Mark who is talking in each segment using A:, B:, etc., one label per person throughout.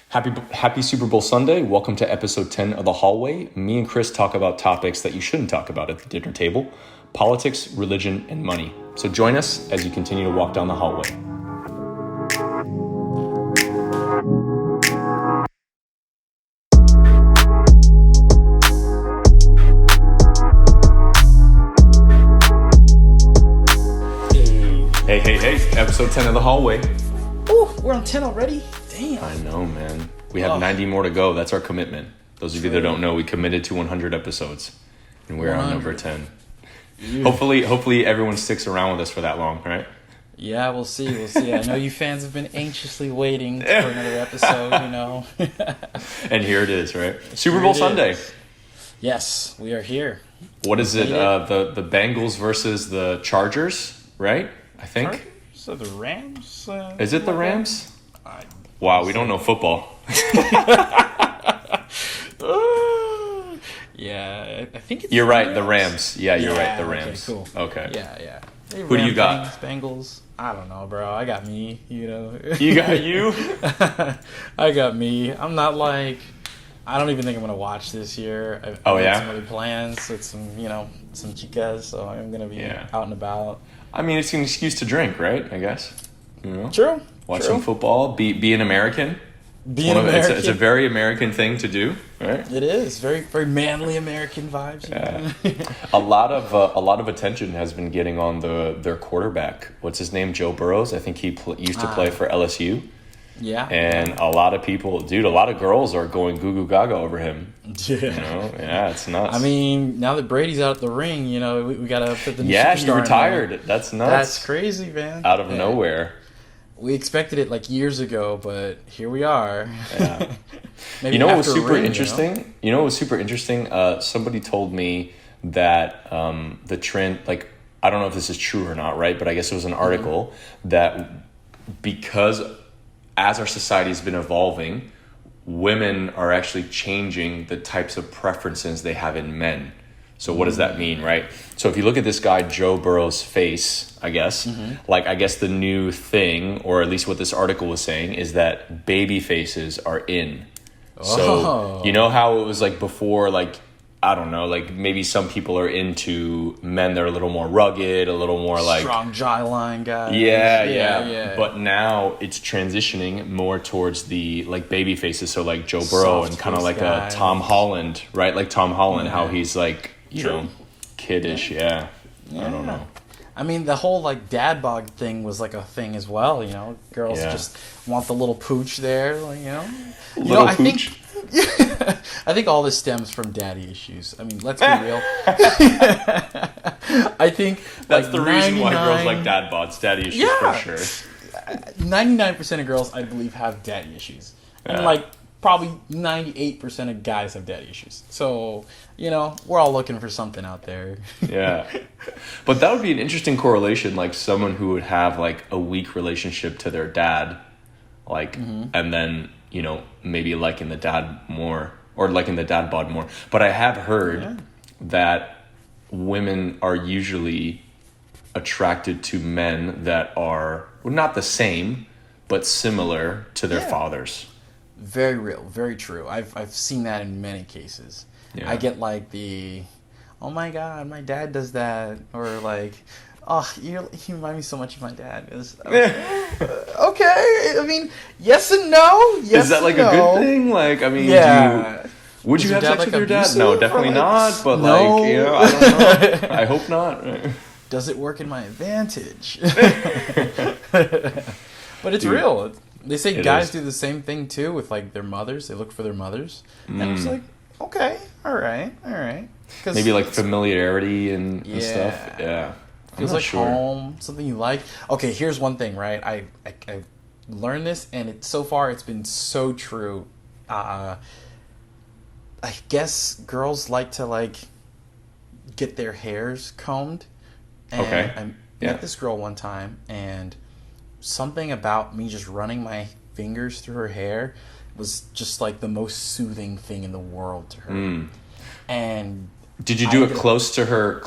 A: Happy Super Bowl Sunday. Welcome to episode 10 of The Hallway. Me and Chris talk about topics that you shouldn't talk about at the dinner table: politics, religion, and money. So join us as you continue to walk down the hallway. Hey. Episode 10 of The Hallway.
B: Ooh, we're on 10 already? Damn.
A: I know, man. We have 90 more to go. That's our commitment. Those of you that don't know, we committed to 100 episodes. And we're on number 10. Yeah. Hopefully everyone sticks around with us for that long, right?
B: Yeah, we'll see. I know you fans have been anxiously waiting for another episode,
A: And here it is, right? Super Bowl Sunday.
B: Yes, we are here.
A: What is it? The Bengals versus the Chargers, right? I think.
B: So the Rams?
A: Is it the Rams? Wow, we don't know football.
B: Yeah, I think it's.
A: You're right, the Rams. Yeah, you're right, the Rams.
B: Okay, cool.
A: Okay.
B: Yeah. Hey,
A: who do you got?
B: Bengals. I don't know, bro. I got me.
A: You got you.
B: I got me. I'm not like. I don't even think I'm gonna watch this year. I've some other plans with some chicas, so I'm gonna be out and about.
A: I mean, it's an excuse to drink, right? I guess.
B: True.
A: Watch some football. Be an American. It's a very American thing to do, right?
B: It is very, very manly American vibes.
A: Yeah. a lot of attention has been getting on their quarterback. What's his name? Joe Burrows. I think he used to play for LSU.
B: Yeah.
A: And a lot of people, a lot of girls are going goo goo gaga over him.
B: Yeah.
A: It's nuts.
B: I mean, now that Brady's out at the ring, we gotta put the new
A: superstar
B: he
A: retired. In. That's nuts.
B: That's crazy, man.
A: Out of nowhere.
B: We expected it like years ago, but here we are.
A: Yeah. What was super interesting? What was super interesting? Somebody told me that the trend, like, I don't know if this is true or not, right? But I guess it was an article that because as our society has been evolving, women are actually changing the types of preferences they have in men. So what does that mean, right? So if you look at this guy, Joe Burrow's face, I guess, I guess the new thing, or at least what this article was saying, is that baby faces are in. So you know how it was like before, like, I don't know, like maybe some people are into men that are a little more rugged, a little more like
B: strong jawline guys.
A: Yeah. But now it's transitioning more towards the like baby faces. So like Joe Burrow and kind of like a Tom Holland, right? Like Tom Holland, how he's like, kiddish. Yeah. I don't know.
B: I mean, the whole like dad bod thing was like a thing as well. Girls just want the little pooch there. Like,
A: little pooch.
B: I think all this stems from daddy issues. I mean, let's be real. I think
A: that's the reason why girls like dad bods, daddy issues for sure.
B: 99% of girls, I believe, have daddy issues. And probably 98% of guys have daddy issues. So, we're all looking for something out there.
A: Yeah. But that would be an interesting correlation, like someone who would have like a weak relationship to their dad, and then maybe liking the dad more or liking the dad bod more. But I have heard that women are usually attracted to men that are not the same, but similar to their fathers.
B: Very real, very true. I've seen that in many cases. Yeah. I get like oh my god, my dad does that, or like, oh, you remind me so much of my dad. Okay, I mean, yes and no. Yes,
A: is that like a good thing? Like, I mean, would you have sex with your dad? No, definitely not. But
B: no.
A: I don't know. I hope not.
B: Does it work in my advantage? But it's real. They say guys do the same thing too with like their mothers. They look for their mothers, and it's like, okay, all right.
A: Maybe like familiarity and stuff. Yeah.
B: Feels like home, something you like. Okay, here's one thing, right? I learned this, and so far it's been so true. I guess girls like to get their hairs combed. And I met this girl one time, and something about me just running my fingers through her hair was just like the most soothing thing in the world to her. And
A: did you do it close to her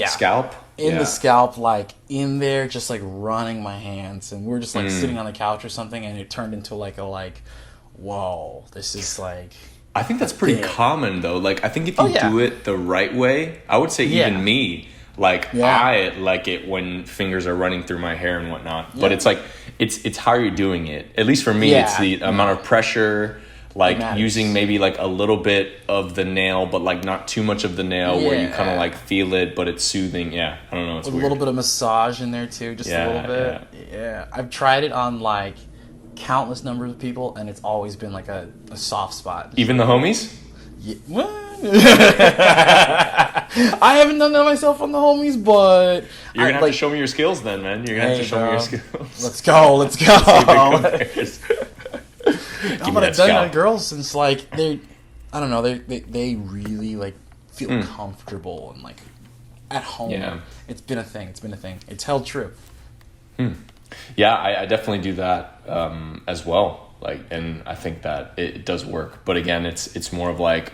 A: scalp?
B: in the scalp, like in there, just like running my hands, and we're just like sitting on the couch or something, and it turned into like whoa, this is like.
A: I think that's pretty common though. Like I think if you do it the right way, I would say even me, like I like it when fingers are running through my hair and whatnot. But it's like it's how you're doing it. At least for me, it's the amount of pressure. Like using maybe like a little bit of the nail, but like not too much of the nail where you kind of like feel it, but it's soothing. Yeah, I don't know. It's
B: with
A: weird.
B: A little bit of massage in there too, just a little bit. Yeah, I've tried it on like countless numbers of people, and it's always been like a soft spot.
A: Even the homies?
B: Yeah. What? I haven't done that myself on the homies, but
A: you're gonna have to show me your skills then, man. You're gonna have to show me your skills.
B: Let's go. Let's go. I haven't done on girls since like I don't know, they really like feel comfortable and like at home. Yeah. It's been a thing. It's held true.
A: Yeah, I definitely do that as well. Like, and I think that it does work. But again, it's more of like,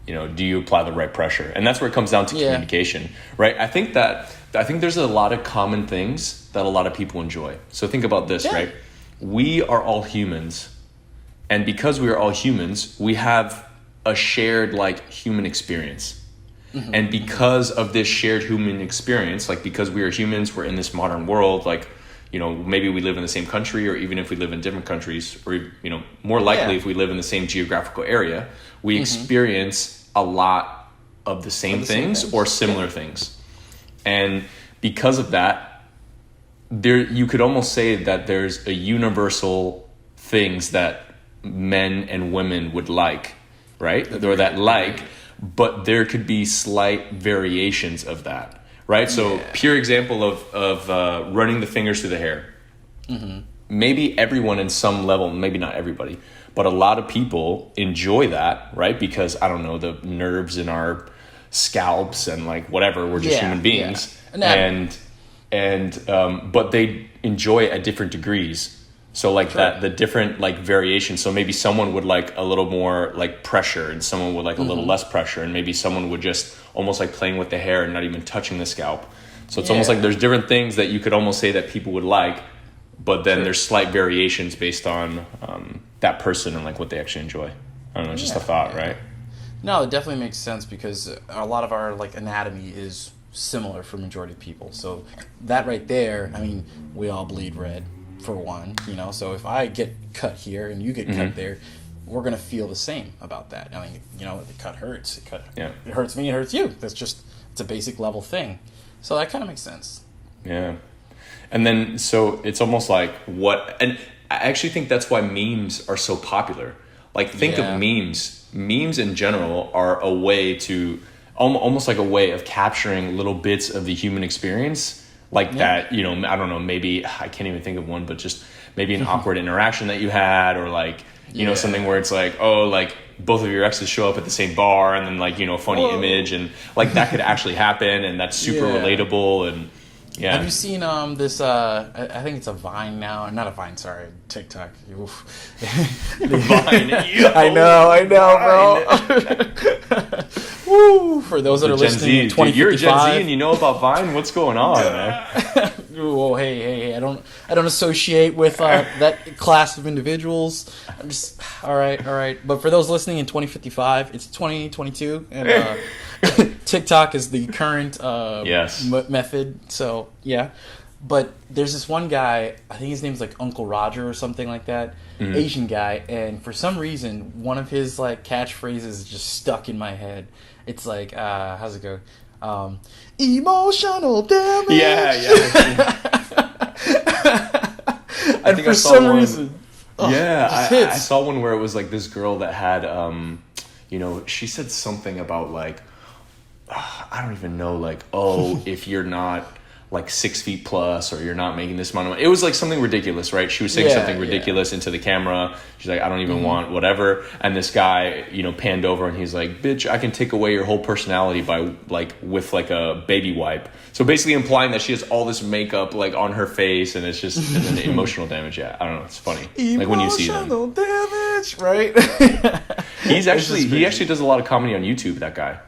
A: you know, do you apply the right pressure? And that's where it comes down to communication, right? I think there's a lot of common things that a lot of people enjoy. So think about this, right? We are all humans. And because we are all humans, we have a shared like human experience. Mm-hmm. And because of this shared human experience, like because we are humans, we're in this modern world, like, you know, maybe we live in the same country, or even if we live in different countries, or, you know, more likely if we live in the same geographical area, we experience a lot of the same things or similar things. And because of that, you could almost say that there's a universal things that men and women would like, right? Or that like, but there could be slight variations of that, right? So pure example of running the fingers through the hair. Mm-hmm. Maybe everyone in some level, maybe not everybody, but a lot of people enjoy that, right? Because, I don't know, the nerves in our scalps and like whatever, we're just human beings. Yeah. But they enjoy it at different degrees. So like the different like variations. So maybe someone would like a little more like pressure, and someone would like a little less pressure, and maybe someone would just almost like playing with the hair and not even touching the scalp. So it's almost like there's different things that you could almost say that people would like, but then there's slight variations based on that person and like what they actually enjoy. I don't know, just a thought, right?
B: No, it definitely makes sense because a lot of our like anatomy is similar for majority of people. So that right there, I mean, we all bleed red. For one, you know, so if I get cut here and you get cut there, we're gonna feel the same about that. I mean, you know, the cut hurts. It hurts me. It hurts you. It's a basic level thing. So that kind of makes sense. Yeah,
A: and then so it's almost like and I actually think that's why memes are so popular. Like, think of memes. Memes in general are a way to almost like a way of capturing little bits of the human experience. Like that, you know, I don't know, maybe, I can't even think of one, but just maybe an awkward interaction that you had, or like, you know, something where it's like, oh, like both of your exes show up at the same bar, and then like, you know, a funny image, and like that could actually happen, and that's super relatable. And
B: have you seen this, I think it's a Vine now, not a Vine, sorry, TikTok. Vine. I know, bro. Woo! For those that are listening, in 2055,
A: you're a Gen Z and you know about Vine. What's going on, man?
B: Whoa, hey! I don't associate with that class of individuals. I'm just all right. But for those listening in 2055, it's 2022, and TikTok is the current method. So yeah. But there's this one guy, I think his name's like Uncle Roger or something like that, Asian guy, and for some reason, one of his like catchphrases is just stuck in my head. It's like, how's it go? Emotional damage.
A: Yeah.
B: And for some reason,
A: I saw one where it was like this girl that had, you know, she said something about like, I don't even know, like, oh, if you're not like 6 feet plus, or you're not making this amount of money. It was like something ridiculous, right? She was saying something ridiculous into the camera. She's like, I don't even want whatever. And this guy, you know, panned over and he's like, bitch, I can take away your whole personality by like, with like a baby wipe. So basically implying that she has all this makeup like on her face, and it's just an emotional damage. Yeah, I don't know. It's funny. Like when you see them.
B: Emotional damage, right?
A: He actually does a lot of comedy on YouTube, that guy.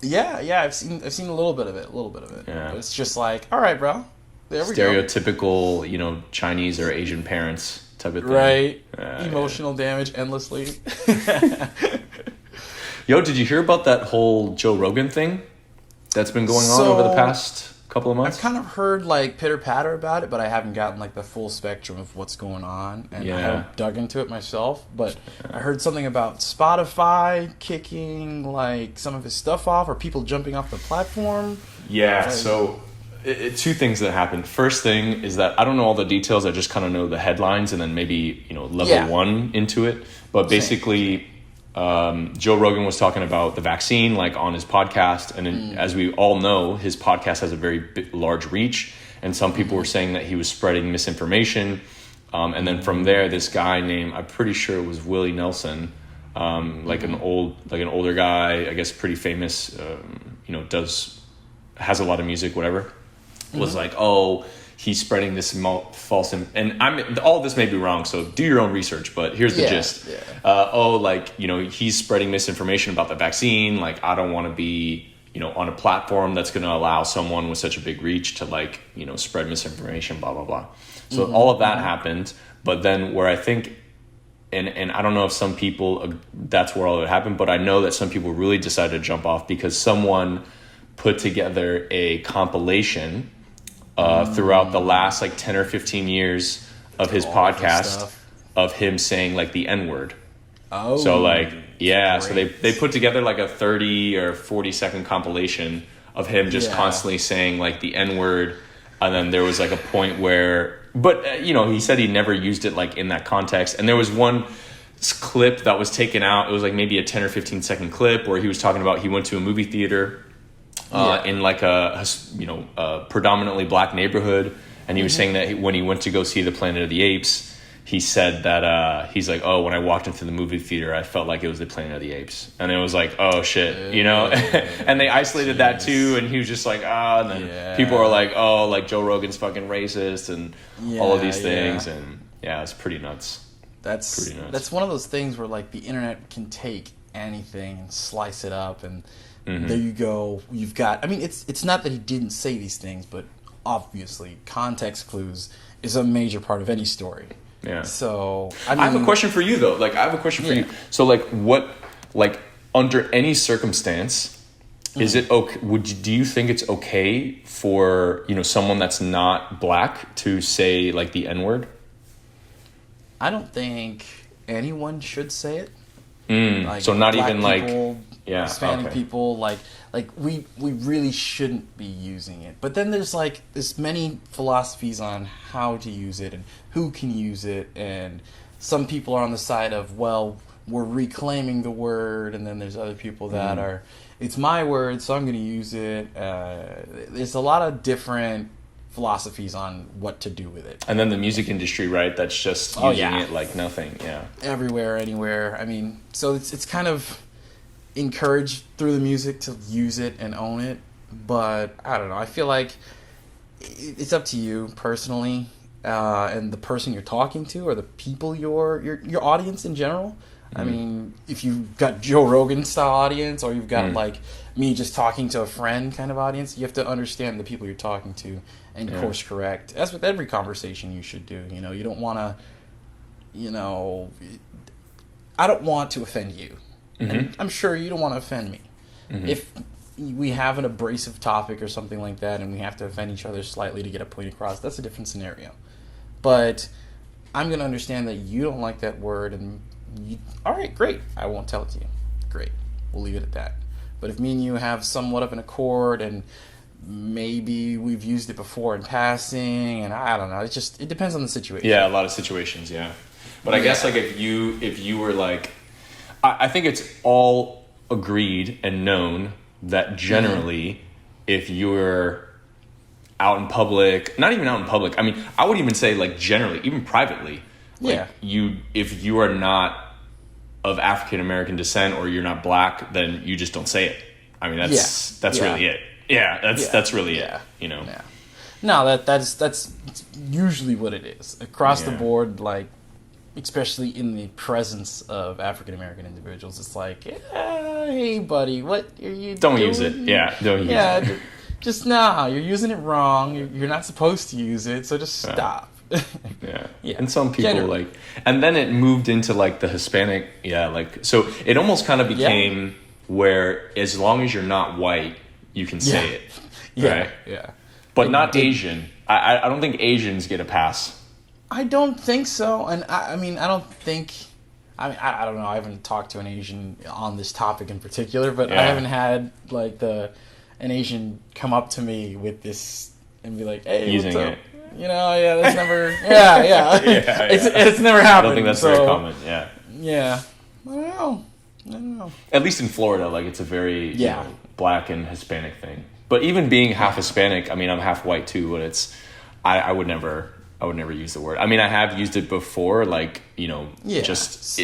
B: Yeah, I've seen a little bit of it, Yeah. But it's just like, all right, bro, there we go.
A: Stereotypical, Chinese or Asian parents type of thing.
B: Right. Emotional damage endlessly.
A: Yo, did you hear about that whole Joe Rogan thing that's been going on over the past couple of months?
B: I've kind of heard like pitter patter about it, but I haven't gotten like the full spectrum of what's going on, and I haven't dug into it myself. But I heard something about Spotify kicking like some of his stuff off, or people jumping off the platform.
A: Yeah. Like, so two things that happened. First thing is that I don't know all the details. I just kind of know the headlines, and then maybe level one into it. But basically, Joe Rogan was talking about the vaccine, like on his podcast, and then, as we all know, his podcast has a very large reach, and some people were saying that he was spreading misinformation, and then from there, this guy named, I'm pretty sure it was Willie Nelson, like an older guy, I guess pretty famous, has a lot of music, whatever, was like, oh, he's spreading this false, and all of this may be wrong, so do your own research, but here's the gist. He's spreading misinformation about the vaccine. Like, I don't want to be, on a platform that's going to allow someone with such a big reach to spread misinformation, blah, blah, blah. So all of that happened, but then where I think, and I don't know if some people, that's where all of it happened, but I know that some people really decided to jump off because someone put together a compilation throughout the last 10 or 15 years of his podcast of him saying the N-word. Oh, so great. So they put together a 30 or 40 second compilation of him just constantly saying the N-word. And then there was a point where, but he said he never used it in that context. And there was one clip that was taken out. It was maybe a 10 or 15 second clip where he was talking about he went to a movie theater in a predominantly black neighborhood, and he was saying that when he went to go see the Planet of the Apes, he said that he's like, oh, when I walked into the movie theater, I felt like it was the Planet of the Apes, and it was like, oh shit, and they isolated that too, and he was just like, and then people are like, oh, Joe Rogan's fucking racist and all of these things, and it's pretty nuts.
B: That's pretty nuts. That's one of those things where the internet can take anything and slice it up, and there you go. You've got. I mean, it's not that he didn't say these things, but obviously, context clues is a major part of any story. Yeah. So I have
A: a question for you though. I have a question for you. So what under any circumstance is it okay? Do you think it's okay for someone that's not black to say the N-word?
B: I don't think anyone should say it.
A: So not even
B: people, Hispanic people, we really shouldn't be using it. But then there's many philosophies on how to use it and who can use it, and some people are on the side of, well, we're reclaiming the word, and then there's other people that are, it's my word, so I'm going to use it. There's a lot of different philosophies on what to do with it.
A: And then the music industry, right? That's just using it like nothing. Yeah.
B: Everywhere, anywhere. I mean, so it's kind of encouraged through the music to use it and own it. But I don't know. I feel like it's up to you personally, and the person you're talking to, or the people your audience in general. I mean, if you've got Joe Rogan style audience, or you've got me just talking to a friend kind of audience, you have to understand the people you're talking to and course correct. That's with every conversation you should do. You don't want to, I don't want to offend you. And I'm sure you don't want to offend me. If we have an abrasive topic or something like that, and we have to offend each other slightly to get a point across, that's a different scenario. But I'm going to understand that you don't like that word, and all right, great. I won't tell it to you. Great. We'll leave it at that. But if me and you have somewhat of an accord, and maybe we've used it before in passing, and I don't know, it depends on the situation.
A: Yeah, a lot of situations, yeah. But I guess if you were I think it's all agreed and known that generally if you're out in public, not even out in public, I mean, I would even say generally, even privately, if you are not of African American descent, or you're not black, then you just don't say it. I mean, that's really it. Yeah, that's really it.
B: Yeah. No, that's usually what it is across the board. especially in the presence of African American individuals. It's like, hey, buddy, what are you
A: Don't
B: doing?
A: use it. Yeah, don't use it.
B: Just you're using it wrong. You're not supposed to use it, so just stop.
A: Yeah. And some people and then it moved into like the Hispanic, so it almost kind of became where as long as you're not white, you can say it. Right?
B: Yeah.
A: But not Asian. I don't think Asians get a pass.
B: I don't think so. And I don't know. I haven't talked to an Asian on this topic in particular, but I haven't had like an Asian come up to me with this and be like, hey,
A: using
B: what's up?
A: it.
B: That's never, It's never happened.
A: I don't think that's very common,
B: Yeah. I don't know.
A: At least in Florida, like, it's a very black and Hispanic thing. But even being half Hispanic, I mean, I'm half white too, but it's, I would never use the word. I mean, I have used it before, like, just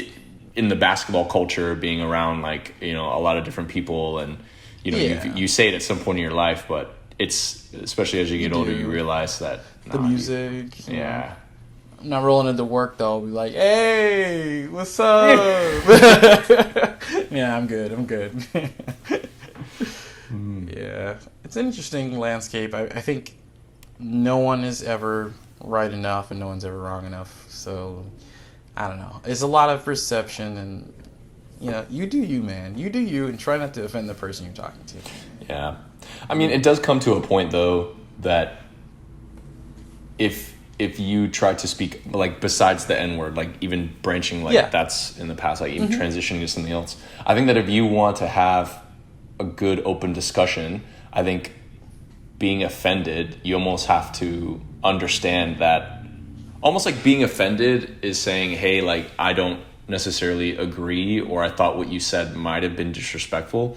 A: in the basketball culture, being around, like, a lot of different people, and, you say it at some point in your life, but it's, especially as you get older, you realize that
B: the music.
A: Yeah.
B: I'm not rolling into work though. I'll be like, hey, what's up? Yeah, I'm good. Yeah. It's an interesting landscape. I think no one is ever right enough and no one's ever wrong enough. So, I don't know. It's a lot of perception, and, you do you, man. You do you, and try not to offend the person you're talking to.
A: Yeah. I mean, it does come to a point, though, that if you try to speak, like, besides the N-word, like, even branching, like, that's in the past, like, even transitioning to something else, I think that if you want to have a good, open discussion, I think being offended, you almost have to understand that, almost like being offended is saying, hey, like, I don't necessarily agree, or I thought what you said might have been disrespectful.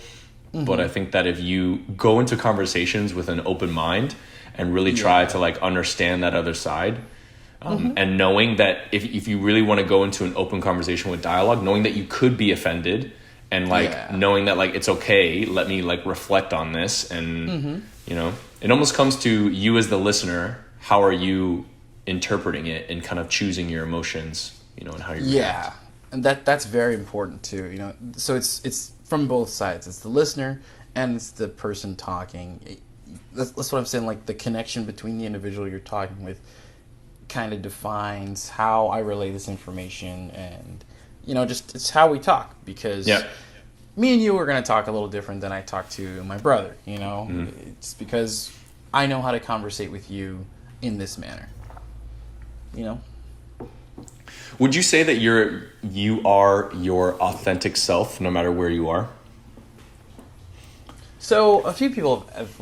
A: But I think that if you go into conversations with an open mind and really try to, like, understand that other side, and knowing that if you really want to go into an open conversation with dialogue, knowing that you could be offended, and, like, knowing that, like, it's okay, let me, like, reflect on this, and it almost comes to you as the listener. How are you interpreting it and kind of choosing your emotions, and how you react?
B: And that's very important too, so it's from both sides. It's the listener and it's the person talking. That's what I'm saying. Like, the connection between the individual you're talking with kind of defines how I relay this information, and just it's how we talk, because me and you are going to talk a little different than I talk to my brother. It's because I know how to conversate with you in this manner.
A: Would you say that you are your authentic self no matter where you are?
B: So a few people have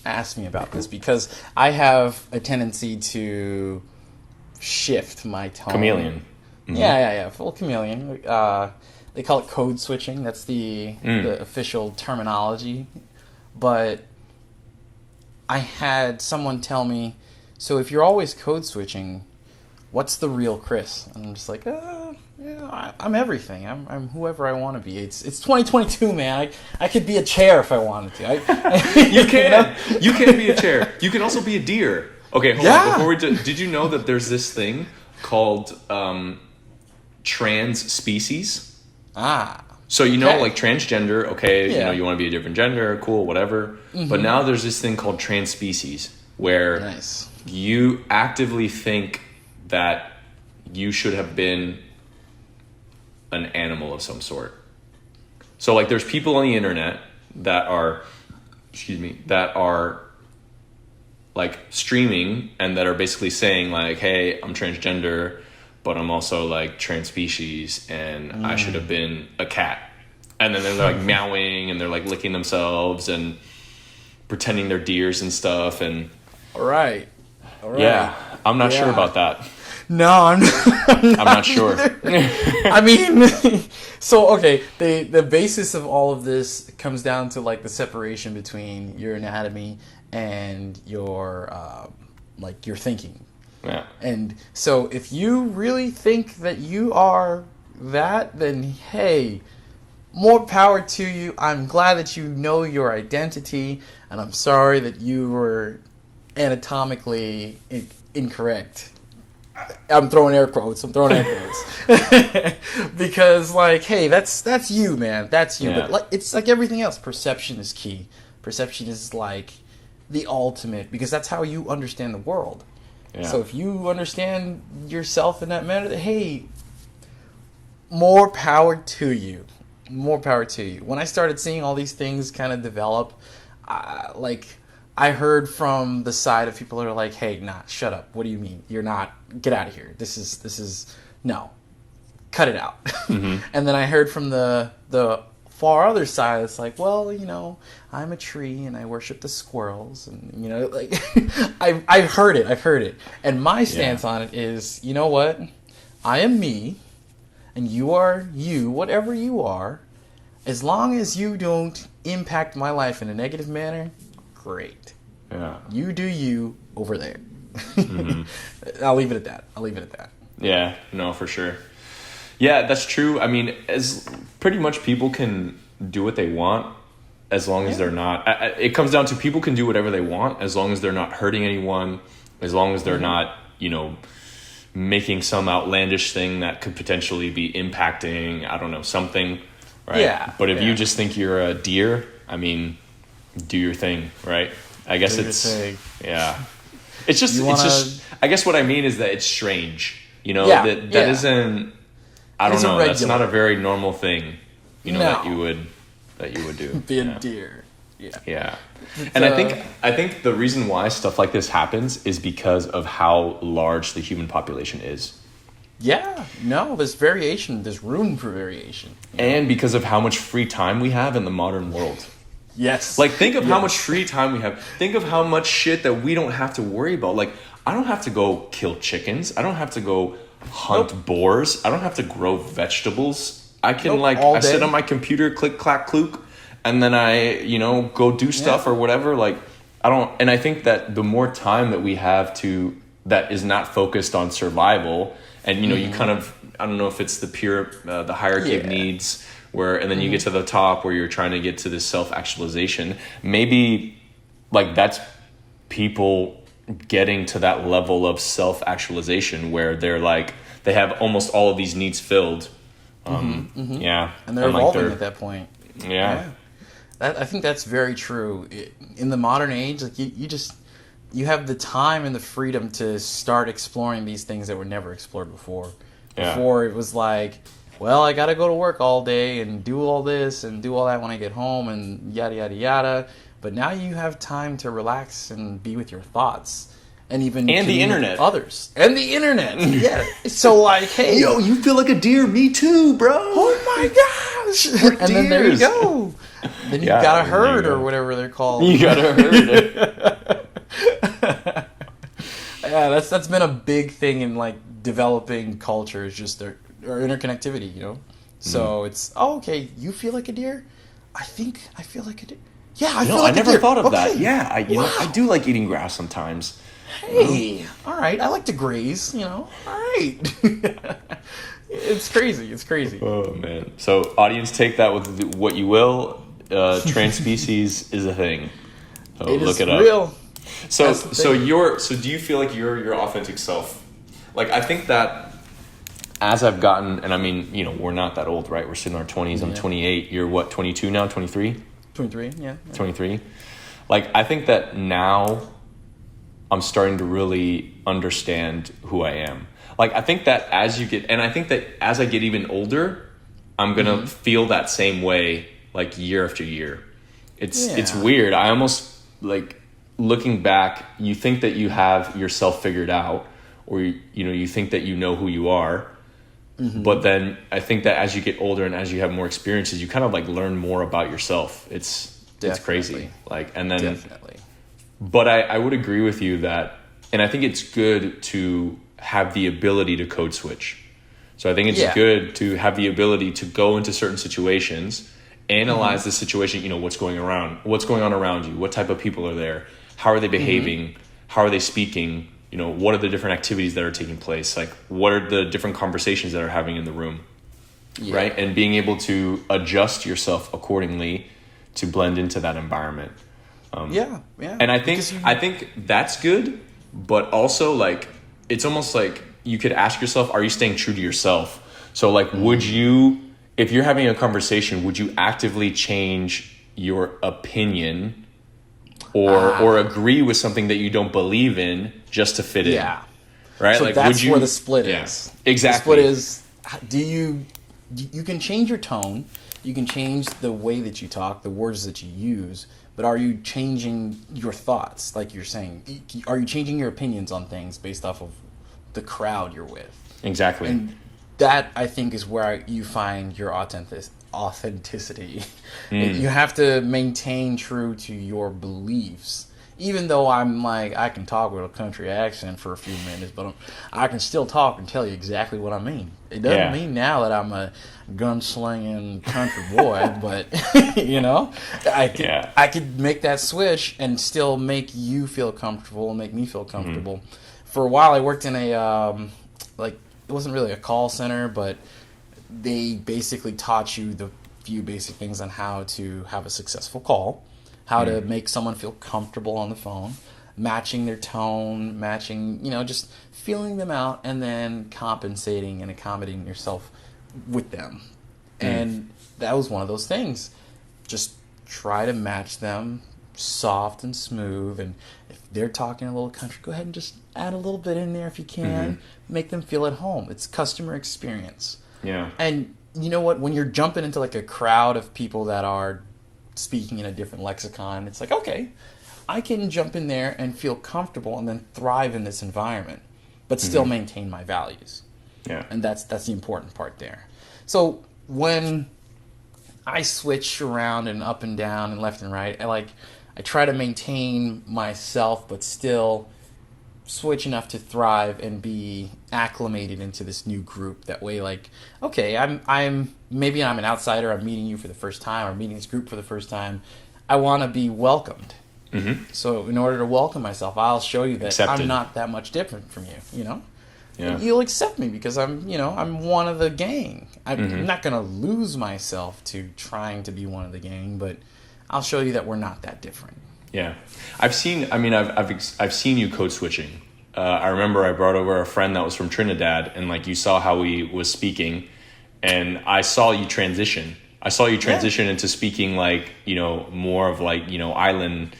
B: asked me about this, because I have a tendency to shift my tone.
A: Chameleon.
B: Mm-hmm. Yeah, full chameleon. They call it code switching. That's the official terminology. But I had someone tell me, so if you're always code switching, what's the real Chris? And I'm just like, I'm everything. I'm whoever I want to be. It's 2022, man. I could be a chair if I wanted to.
A: You can. You can be a chair. You can also be a deer. Okay, hold on. Before we did you know that there's this thing called trans species? So like transgender. Okay, you want to be a different gender. Cool, whatever. Mm-hmm. But now there's this thing called trans species, where you actively think that you should have been an animal of some sort. So, like, there's people on the internet that are like streaming, and that are basically saying, like, hey, I'm transgender, but I'm also, like, trans species, and I should have been a cat. And then they're like meowing, and they're like licking themselves and pretending they're deers and stuff. And
B: all right.
A: Yeah, I'm not sure about that.
B: No, I'm not
A: sure.
B: I mean, so, okay, the basis of all of this comes down to, like, the separation between your anatomy and your your thinking.
A: Yeah.
B: And so if you really think that you are that, then hey, more power to you. I'm glad that you know your identity, and I'm sorry that you were anatomically incorrect. I'm throwing air quotes. Because, like, hey, that's you, man. That's you. Yeah. But, like, it's like everything else. Perception is key. Perception is, like, the ultimate, because that's how you understand the world. Yeah. So if you understand yourself in that manner, hey, more power to you. More power to you. When I started seeing all these things kind of develop, I heard from the side of people that are like, hey, nah, shut up. What do you mean? You're not, get out of here. This is, no. Cut it out. Mm-hmm. And then I heard from the far other side, it's like, well, you know, I'm a tree and I worship the squirrels, and, you know, like, I've heard it. And my stance on it is, you know what? I am me, and you are you, whatever you are. As long as you don't impact my life in a negative manner, great. Yeah. You do you over there. Mm-hmm. I'll leave it at that.
A: Yeah, no, for sure. Yeah, that's true. I mean, as pretty much people can do what they want as long as they're not. It comes down to people can do whatever they want as long as they're not hurting anyone, as long as they're not, you know, making some outlandish thing that could potentially be impacting, I don't know, something, right? Yeah. But if you just think you're a deer, I mean, do your thing, right? I guess yeah. It's just, I guess what I mean is that it's strange, you know, that isn't, I don't know, that's not a very normal thing, you know, that you would do.
B: Be a deer. Yeah.
A: Yeah. And I think the reason why stuff like this happens is because of how large the human population is.
B: Yeah. No, there's variation. There's room for variation.
A: And because of how much free time we have in the modern world.
B: Yes.
A: Like, think of how much free time we have. Think of how much shit that we don't have to worry about. Like, I don't have to go kill chickens. I don't have to go hunt boars. I don't have to grow vegetables. I can I sit on my computer, click, clack, kluk, and then I, you know, go do stuff or whatever. Like, and I think that the more time that we have that is not focused on survival, and, you know, you kind of, I don't know if it's the hierarchy of needs, and then you get to the top where you're trying to get to this self-actualization. Maybe, like, that's people getting to that level of self-actualization where they're like, they have almost all of these needs filled. Yeah.
B: And they're evolving at that point. Yeah. I think that's very true. In the modern age, like, you have the time and the freedom to start exploring these things that were never explored before. Yeah. Before it was like, well, I got to go to work all day and do all this and do all that when I get home and yada, yada, yada. But now you have time to relax and be with your thoughts. And even
A: the internet.
B: Others. And the internet. Yeah. So, like, hey.
A: Yo, you feel like a deer. Me too, bro.
B: Oh, my gosh. And then there you go. Then you got a herd or whatever they're called.
A: You got a herd.
B: Yeah, that's been a big thing in, like, developing culture, is just their interconnectivity, you know? So it's, okay, you feel like a deer? I feel like a deer. Yeah, I feel like a deer.
A: I never thought of that. Yeah, I do like eating grass sometimes.
B: Hey, all right. I like to graze, you know. All right. It's crazy.
A: Oh, man. So, audience, take that with what you will. Trans species is a thing. So look it up.
B: Real.
A: So do you feel like you're your authentic self? Like, I think that as I've gotten, and I mean, you know, we're not that old, right? We're still in our 20s. I'm 28. You're what, 22 now? 23?
B: 23, yeah.
A: 23. Like, I think that now I'm starting to really understand who I am. Like, I think that as I get even older, I'm going to feel that same way, like, year after year. It's weird. I almost, like, looking back, you think that you have yourself figured out, or, you know, you think that you know who you are. Mm-hmm. But then I think that as you get older and as you have more experiences, you kind of, like, learn more about yourself. It's crazy. Like, and then, definitely. But I would agree with you that, and I think it's good to have the ability to code switch. So I think it's good to have the ability to go into certain situations, analyze the situation, you know, what's going on around you, what type of people are there, how are they behaving, how are they speaking, you know, what are the different activities that are taking place, like, what are the different conversations that are having in the room, right? And being able to adjust yourself accordingly to blend into that environment. And I think that's good, but also, like, it's almost like you could ask yourself, are you staying true to yourself? So like, would you, if you're having a conversation, would you actively change your opinion or agree with something that you don't believe in just to fit in?
B: Yeah.
A: Right?
B: So
A: like,
B: that's
A: would you,
B: where the split is.
A: Exactly.
B: The split is, you can change your tone, you can change the way that you talk, the words that you use, but are you changing your thoughts, like you're saying? Are you changing your opinions on things based off of the crowd you're with?
A: Exactly.
B: And that, I think, is where you find your authenticity. You have to maintain true to your beliefs. Even though I'm like, I can talk with a country accent for a few minutes, but I can still talk and tell you exactly what I mean. It doesn't mean now that I'm a gunslinging country boy, but I could make that switch and still make you feel comfortable and make me feel comfortable. For a while, I worked in a it wasn't really a call center, but they basically taught you the few basic things on how to have a successful call. How to make someone feel comfortable on the phone, matching their tone, just feeling them out, and then compensating and accommodating yourself with them. And that was one of those things. Just try to match them soft and smooth. And if they're talking a little country, go ahead and just add a little bit in there if you can. Make them feel at home. It's customer experience.
A: Yeah.
B: And you know what? When you're jumping into like a crowd of people that are speaking in a different lexicon, it's like, okay, I can jump in there and feel comfortable and then thrive in this environment, but still maintain my values.
A: Yeah.
B: And that's the important part there. So when I switch around and up and down and left and right, I try to maintain myself, but still switch enough to thrive and be acclimated into this new group. That way, like, okay, I'm maybe I'm an outsider. I'm meeting you for the first time, or meeting this group for the first time. I want to be welcomed. So in order to welcome myself, I'll show you that
A: Accepted.
B: I'm not that much different from you.
A: Yeah.
B: You'll accept me because I'm one of the gang. I'm not gonna lose myself to trying to be one of the gang, but I'll show you that we're not that different.
A: Yeah, I've seen you code switching. I remember I brought over a friend that was from Trinidad, and like you saw how he was speaking, and I saw you transition. Into speaking like more of like island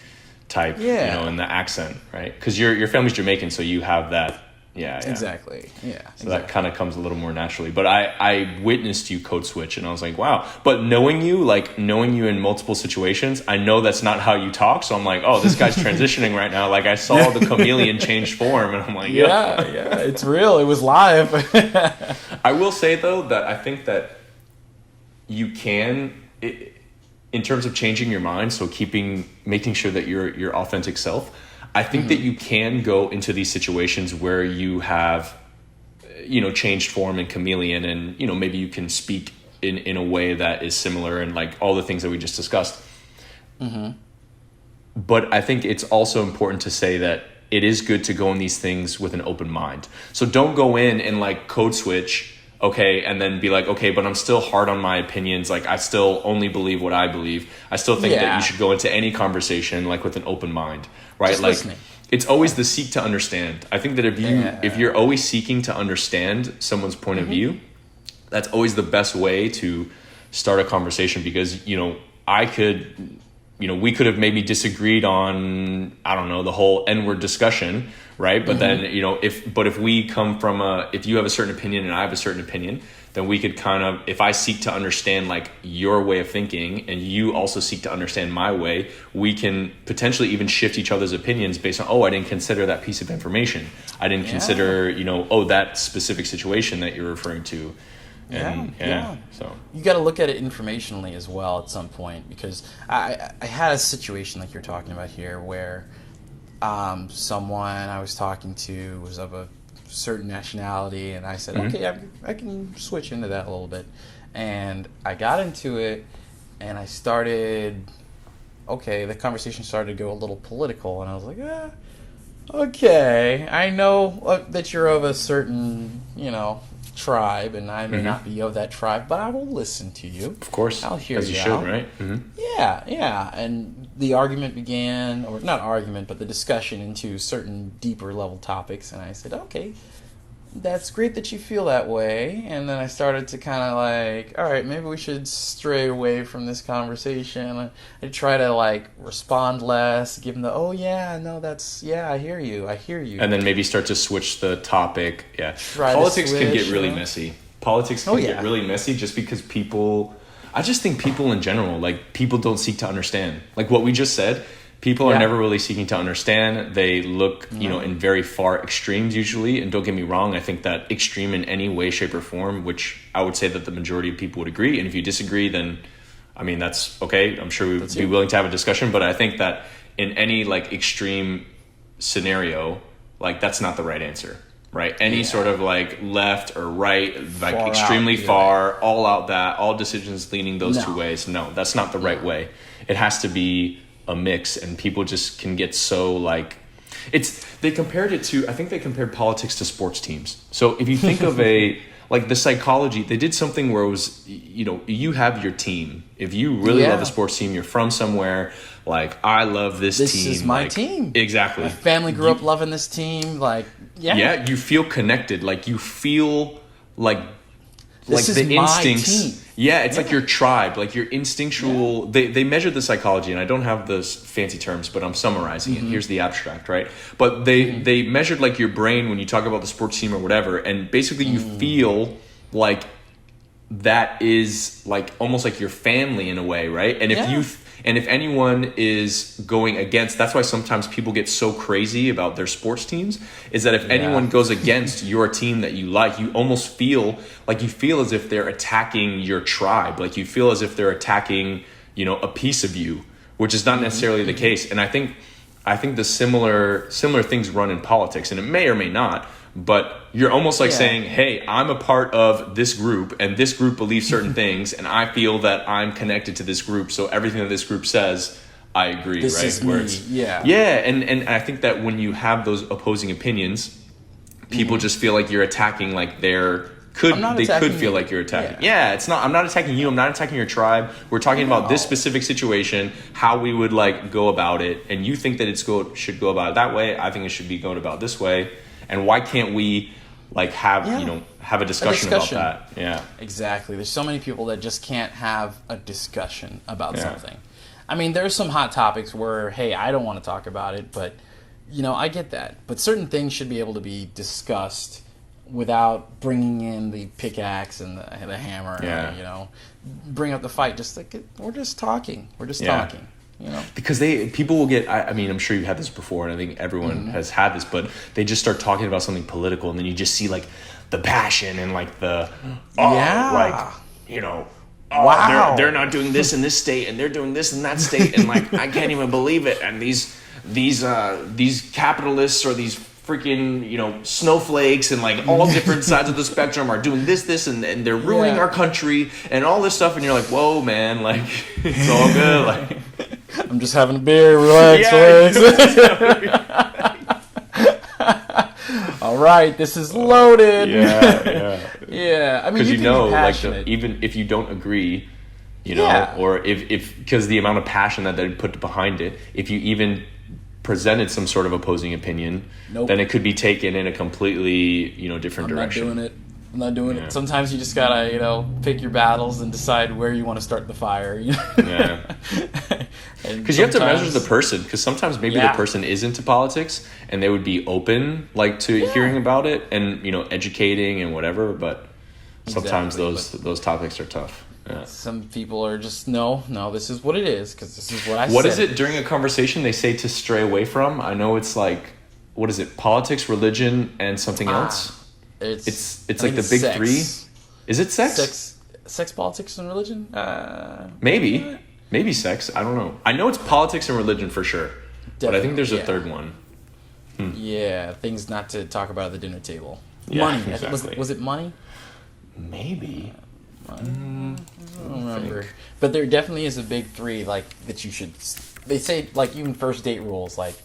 A: type, in the accent, right? Because your family's Jamaican, so you have that. Yeah.
B: Exactly. Yeah.
A: So that kind of comes a little more naturally. But I witnessed you code switch, and I was like, wow. But knowing you in multiple situations, I know that's not how you talk. So I'm like, oh, this guy's transitioning right now. Like I saw the chameleon change form, and I'm like,
B: yeah, it's real. It was live.
A: I will say though that I think that you can, in terms of changing your mind, so making sure that you're your authentic self. I think that you can go into these situations where you have, changed form and chameleon, and, maybe you can speak in a way that is similar and like all the things that we just discussed. But I think it's also important to say that it is good to go in these things with an open mind. So don't go in and like code switch, okay, and then be like, okay, but I'm still hard on my opinions. Like I still only believe what I believe. I still think that you should go into any conversation like with an open mind, right?
B: Just
A: like
B: listening.
A: It's always the seek to understand. I think that if you're always seeking to understand someone's point of view, that's always the best way to start a conversation, because we could have maybe disagreed on, I don't know, the whole N-word discussion, right? But then, if we come from if you have a certain opinion and I have a certain opinion, then we could kind of, if I seek to understand like your way of thinking and you also seek to understand my way, we can potentially even shift each other's opinions based on, I didn't consider that piece of information. I didn't consider, that specific situation that you're referring to. So
B: you got to look at it informationally as well at some point, because I had a situation like you're talking about here where someone I was talking to was of a certain nationality, and I said, okay, I can switch into that a little bit, and I got into it, and I started, the conversation started to go a little political, and I was like, okay, I know that you're of a certain, tribe, and I may not be of that tribe, but I will listen to you.
A: Of course.
B: I'll hear
A: as you should, right?
B: Yeah. And the argument began, or not argument, but the discussion into certain deeper level topics, and I said, okay, that's great that you feel that way. And then I started to kind of like, all right, maybe we should stray away from this conversation. I try to like respond less, give them the, oh yeah, no, that's, yeah, I hear you.
A: And then maybe start to switch the topic. Yeah.
B: Try
A: Politics
B: switch,
A: can get really messy. Politics can get really messy just because I just think people in general, like people don't seek to understand. Like what we just said, people are never really seeking to understand. They look, in very far extremes usually. And don't get me wrong, I think that extreme in any way, shape, or form, which I would say that the majority of people would agree. And if you disagree, then, I mean, that's okay. I'm sure we'd be willing to have a discussion. But I think that in any like extreme scenario, like that's not the right answer, right? Any sort of like left or right, like far extremely out, far, all out all decisions leaning those two ways. No, that's not the right way. It has to be a mix, and people just can get so like they compared politics to sports teams. So if you think of like the psychology, they did something where it was, you have your team. If you really love a sports team, you're from somewhere, like I love this team.
B: This is my team.
A: Exactly.
B: My family grew up loving this team. Like,
A: yeah, you feel connected. Like you feel like
B: this is
A: the instincts.
B: Team.
A: Yeah, it's like your tribe, like your instinctual. Yeah. They measured the psychology, and I don't have those fancy terms, but I'm summarizing it. Here's the abstract, right? But they measured like your brain when you talk about the sports team or whatever, and basically you feel like that is like almost like your family in a way, right? And if anyone is going against, that's why sometimes people get so crazy about their sports teams, is that if anyone goes against your team that you like, you almost feel as if they're attacking your tribe. Like you feel as if they're attacking, a piece of you, which is not necessarily the case. And I think the similar things run in politics, and it may or may not, but you're almost like saying, hey, I'm a part of this group, and this group believes certain things, and I feel that I'm connected to this group, so everything that this group says, I agree,
B: this
A: right?
B: Is me. Yeah,
A: and I think that when you have those opposing opinions, people just feel like you're attacking like they could feel like you're attacking. Yeah, it's not. I'm not attacking you. I'm not attacking your tribe. We're talking about this specific situation, how we would like go about it, and you think that should go about it that way. I think it should be going about this way. And why can't we like have a discussion about that? Yeah.
B: Exactly. There's so many people that just can't have a discussion about something. I mean, there's some hot topics where, hey, I don't want to talk about it, but I get that. But certain things should be able to be discussed without bringing in the pickaxe and the hammer. Yeah. Bring up the fight. Just like we're just talking. We're just talking.
A: Because people will get, I mean, I'm sure you've had this before, and I think everyone has had this, but they just start talking about something political, and then you just see like the passion and like the, wow, they're not doing this in this state, and they're doing this in that state, and like I can't even believe it, and these capitalists or these freaking snowflakes and like all different sides of the spectrum are doing this and they're ruining our country and all this stuff, and you're like, whoa man, like it's all good, like
B: I'm just having a beer, relax. All right, this is loaded. Yeah. I mean,
A: because like even if you don't agree, or if because the amount of passion that they put behind it, if you even presented some sort of opposing opinion, then it could be taken in a completely different direction.
B: I'm not doing it. Sometimes you just gotta pick your battles and decide where you want to start the fire.
A: Because you have to measure the person, because sometimes maybe the person is into politics and they would be open like to hearing about it and educating and whatever, but sometimes those topics are tough. Yeah.
B: Some people are just no, this is what it is, because this is what I said.
A: What is it during a conversation they say to stray away from? I know it's like, what is it? Politics, religion, and something else? It's like the big sex. Three. Is it sex?
B: Sex, politics, and religion?
A: Maybe sex. I don't know. I know it's politics and religion for sure. Definitely, but I think there's a third one.
B: Yeah, things not to talk about at the dinner table.
A: Yeah,
B: money.
A: Exactly.
B: Was it money?
A: Maybe.
B: I don't remember. But there definitely is a big three, like, that you should... They say, like, even first date rules, like,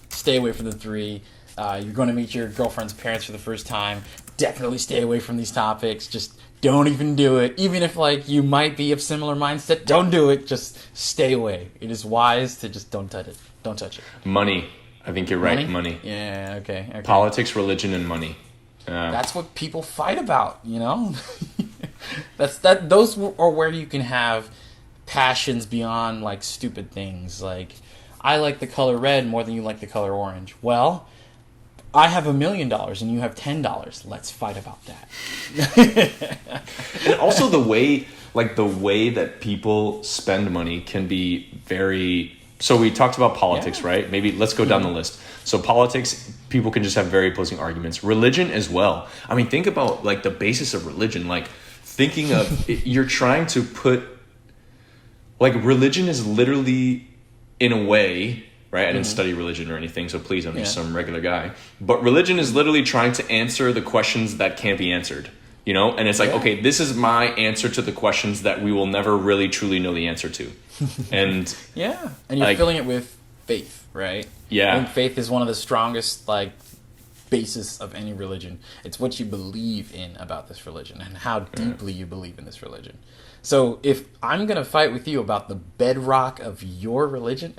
B: stay away from the three. You're going to meet your girlfriend's parents for the first time. Definitely stay away from these topics. Just don't even do it. Even if, like, you might be of similar mindset, don't do it. Just stay away. It is wise to just don't touch it. Don't touch it.
A: Money. I think you're right. Money.
B: Yeah, okay.
A: Politics, religion, and money.
B: That's what people fight about, you know? Those are where you can have passions beyond like stupid things. Like, I like the color red more than you like the color orange. Well, I have $1 million and you have $10. Let's fight about that.
A: And also the way that people spend money can be very... So we talked about politics, right? Maybe let's go down the list. So politics, people can just have very opposing arguments. Religion as well. I mean, think about like the basis of religion. Like thinking of, you're trying to put, like religion is literally in a way, right? I didn't study religion or anything, so please, I'm just some regular guy. But religion is literally trying to answer the questions that can't be answered. You know, and it's like, okay, this is my answer to the questions that we will never really truly know the answer to. And
B: and you're like, filling it with faith, right?
A: Yeah.
B: I think faith is one of the strongest like basis of any religion. It's what you believe in about this religion and how deeply you believe in this religion. So if I'm going to fight with you about the bedrock of your religion,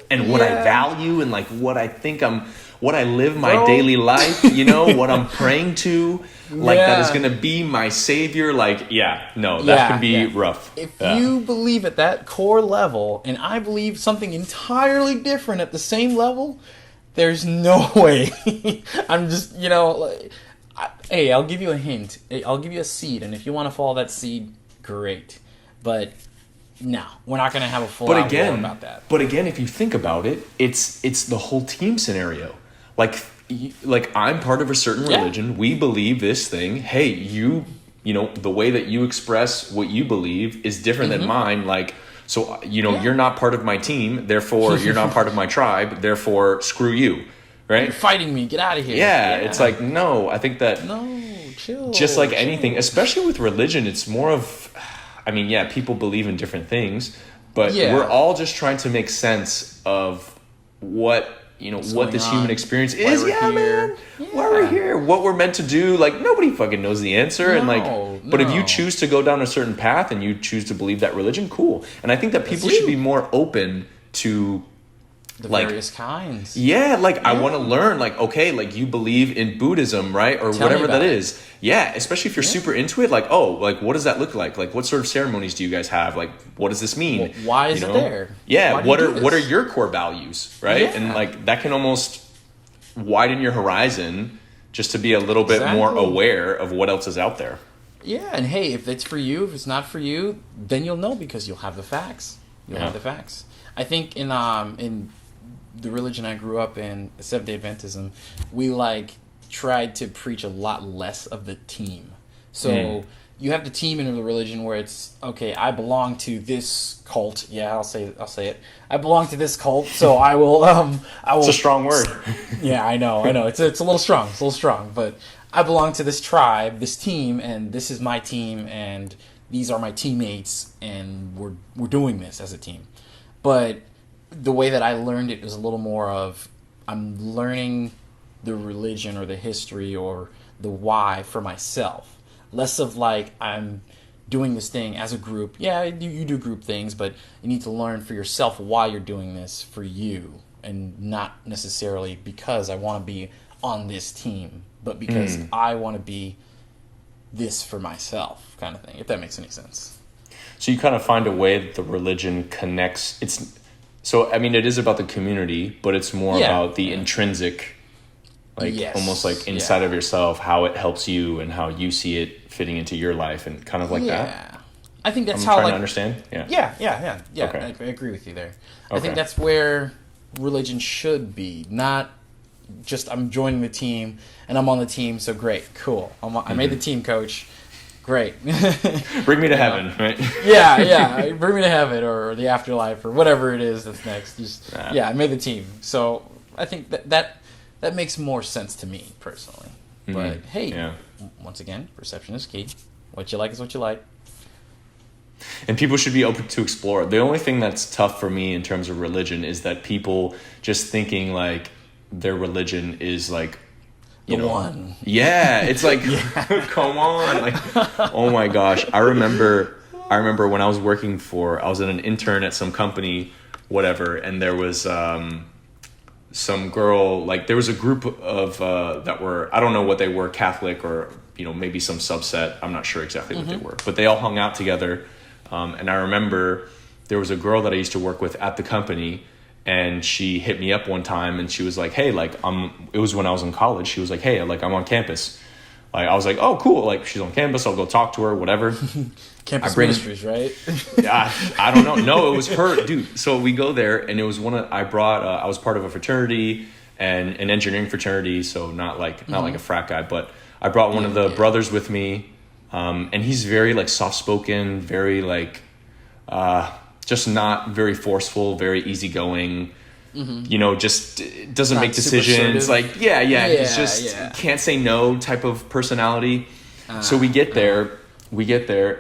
A: and what I value and like what I think what I live my daily life, you know, what I'm praying to, like that is going to be my savior. Like, that can be rough.
B: If you believe at that core level and I believe something entirely different at the same level, there's no way. I'm just, you know, like, hey, I'll give you a hint. I'll give you a seed. And if you want to follow that seed, great. But no, we're not going to have a full out war about that.
A: But again, if you think about it, it's the whole team scenario. Like I'm part of a certain religion. We believe this thing. Hey, you know, the way that you express what you believe is different than mine. Like, so, you know, you're not part of my team. Therefore, you're not part of my tribe. Therefore, screw you. Right?
B: You're fighting me. Get out of here.
A: Yeah. It's like, no, I think that...
B: No, chill.
A: Just like anything, especially with religion, it's more of... I mean, people believe in different things, but we're all just trying to make sense of what this human experience is. Man. Why we're here, what we're meant to do. Like, nobody fucking knows the answer. But if you choose to go down a certain path and you choose to believe that religion, cool. And I think that people should be more open to
B: the various kinds.
A: I want to learn, like, okay, like you believe in Buddhism, right? Or whatever that is. Yeah, especially if you're super into it, like, oh, like, what does that look like? Like, what sort of ceremonies do you guys have? Like, what does this mean?
B: Well, why is it there?
A: Yeah, what are your core values, right? Yeah. And, like, that can almost widen your horizon just to be a little bit more aware of what else is out there.
B: Yeah, and hey, if it's for you, if it's not for you, then you'll know because you'll have the facts. You'll have the facts. I think in the religion I grew up in, Seventh-day Adventism, we like tried to preach a lot less of the team. So you have the team in the religion where it's, okay, I belong to this cult. Yeah, I'll say it. I belong to this cult, so I will.
A: It's a strong word.
B: Yeah, I know. It's a little strong. It's a little strong, but I belong to this tribe, this team, and this is my team, and these are my teammates, and we're doing this as a team. But the way that I learned it was a little more of, I'm learning the religion or the history or the why for myself. Less of like, I'm doing this thing as a group. Yeah, you do group things, but you need to learn for yourself why you're doing this for you, and not necessarily because I want to be on this team, but because I want to be this for myself, kind of thing, if that makes any sense.
A: So you kind of find a way that the religion connects. So, I mean, it is about the community, but it's more about the intrinsic, like almost like inside of yourself, how it helps you and how you see it fitting into your life and kind of like that. Yeah.
B: I think that's
A: I'm
B: how,
A: trying
B: like...
A: to understand?
B: Yeah. Okay. I agree with you there. Okay. I think that's where religion should be, not just I'm joining the team and I'm on the team, so great, cool. I made the team coach. Great.
A: Bring me to heaven, right?
B: Yeah. Bring me to heaven or the afterlife or whatever it is that's next. I made the team. So I think that makes more sense to me personally. But hey, once again, perception is key. What you like is what you like.
A: And people should be open to explore. The only thing that's tough for me in terms of religion is that people just thinking like their religion is like
B: the one.
A: Yeah, it's like, come on. Like, oh my gosh. I remember when I was I was an intern at some company, whatever, and there was some girl, like there was a group of that were, I don't know what they were, Catholic or maybe some subset, I'm not sure exactly what they were, but they all hung out together. And I remember there was a girl that I used to work with at the company, and she hit me up one time and she was like, hey, like it was when I was in college, she was like, hey, like I'm on campus. Like I was like, oh cool, like she's on campus, I'll go talk to her, whatever.
B: Campus ministries, right?
A: I don't know. No, it was her, dude. So we go there, and it was I was part of a fraternity and an engineering fraternity, so not like a frat guy, but I brought one of the brothers with me, and he's very like soft spoken, very like just not very forceful, very easygoing. Just doesn't make decisions. Like he's just can't say no type of personality. So we get there.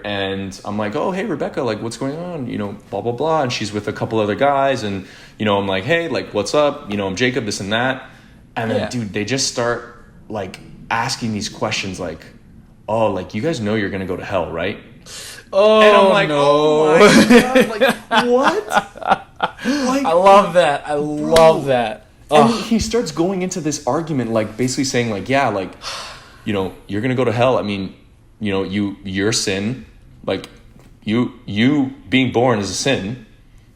A: And I'm like, oh, hey, Rebecca, like, what's going on? Blah, blah, blah. And she's with a couple other guys. And, I'm like, hey, like, what's up? I'm Jacob, this and that. And then, dude, they just start, like, asking these questions like, oh, like, you guys know you're going to go to hell, right?
B: Oh,
A: and I'm like,
B: no.
A: Oh, my God. Like, what?
B: Like, I love that. I love that.
A: And he starts going into this argument, like, basically saying, like, yeah, like, you're going to go to hell. I mean, your sin, like you being born is a sin.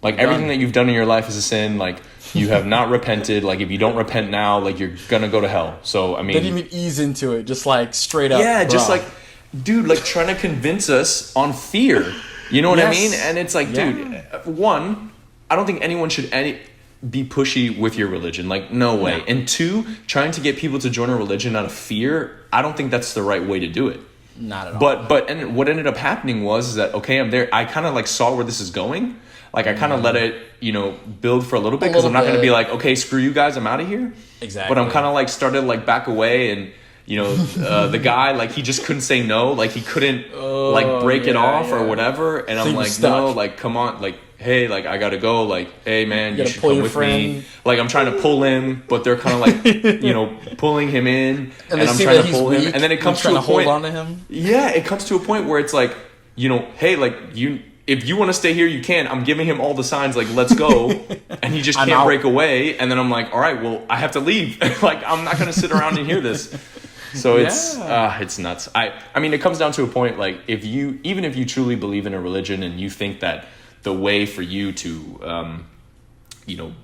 A: Like everything that you've done in your life is a sin. Like you have not repented. Like if you don't repent now, like you're gonna go to hell. So I mean,
B: they didn't even ease into it. Just like straight up.
A: Yeah, just like, dude, like trying to convince us on fear. You know what I mean? And it's like, dude, one, I don't think anyone should be pushy with your religion. Like no way. And two, trying to get people to join a religion out of fear, I don't think that's the right way to do it.
B: Not at all.
A: But and what ended up happening was that, okay, I'm there. I kind of like saw where this is going. Like I kind of let it, build for a little bit, because I'm not going to be like, okay, screw you guys, I'm out of here.
B: Exactly.
A: But I'm kind of like started like back away, and the guy, like he just couldn't say no, like he couldn't like break it off or whatever. And I'm like, no, like come on, like hey, like I gotta go, like hey man, you should come with me. Like I'm trying to pull him, but they're kind of like pulling him in, and I'm trying to pull him, and then it comes to a point.
B: Hold on to him.
A: Yeah, it comes to a point where it's like, hey, like if you want to stay here, you can. I'm giving him all the signs, like let's go, and he just can't break away. And then I'm like, all right, well I have to leave. Like I'm not gonna sit around and hear this. So it's nuts. I mean, it comes down to a point, like even if you truly believe in a religion and you think that the way for you to,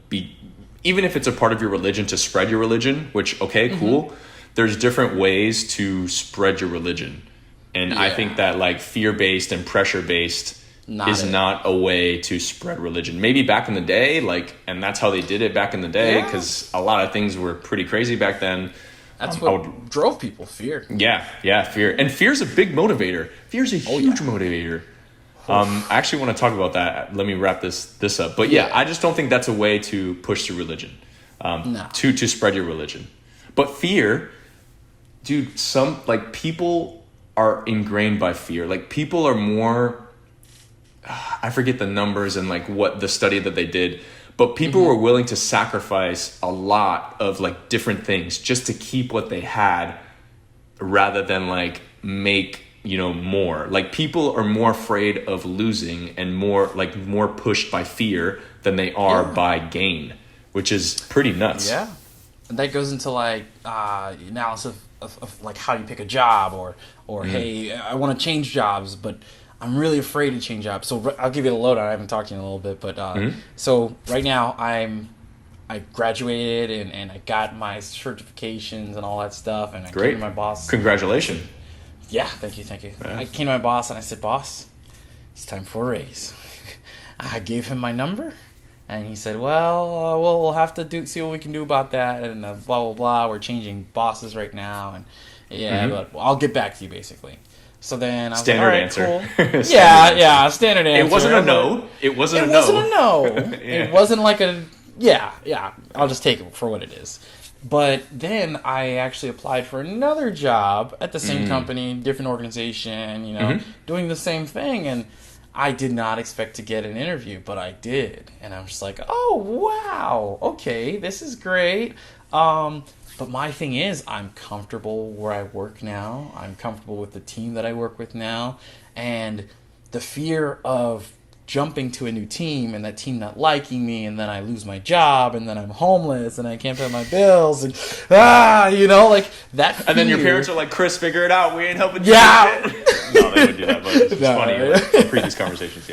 A: be, even if it's a part of your religion to spread your religion, which, okay, cool. There's different ways to spread your religion. And I think that like fear-based and pressure-based is not a way to spread religion. Maybe back in the day, like, and that's how they did it back in the day, because a lot of things were pretty crazy back then.
B: That's what drove people, fear.
A: Yeah, fear. And fear's a big motivator. Fear's a huge motivator. I actually want to talk about that. Let me wrap this up. But I just don't think that's a way to push the religion, to spread your religion. But fear, dude, some like people are ingrained by fear. Like people are more, I forget the numbers and like what the study that they did, but people were willing to sacrifice a lot of like different things just to keep what they had, rather than like make more. Like people are more afraid of losing and more pushed by fear than they are by gain, which is pretty nuts.
B: Yeah. And that goes into like analysis of like how you pick a job, or hey, I want to change jobs, but I'm really afraid to change jobs. So I'll give you the lowdown. I haven't talked to you in a little bit, but so right now I graduated and I got my certifications and all that stuff, and I came to my boss.
A: Congratulations.
B: Yeah, thank you. Yeah. I came to my boss and I said, boss, it's time for a raise. I gave him my number, and he said, well, we'll have to see what we can do about that, and blah, blah, blah. We're changing bosses right now, and but I'll get back to you, basically. So then I was
A: standard
B: like, all right,
A: answer.
B: Cool. Yeah, standard answer.
A: It wasn't a no. It wasn't a
B: no. It wasn't like a, I'll just take it for what it is. But then I actually applied for another job at the same company, different organization, doing the same thing. And I did not expect to get an interview, but I did. And I'm just like, oh, wow. Okay, this is great. But my thing is, I'm comfortable where I work now. I'm comfortable with the team that I work with now. And the fear of jumping to a new team and that team not liking me, and then I lose my job, and then I'm homeless and I can't pay my bills, and like that fear.
A: And then your parents are like, Chris, figure it out, we ain't helping you.
B: Yeah.
A: No, they wouldn't do that, but it's funny. Like, previous conversations,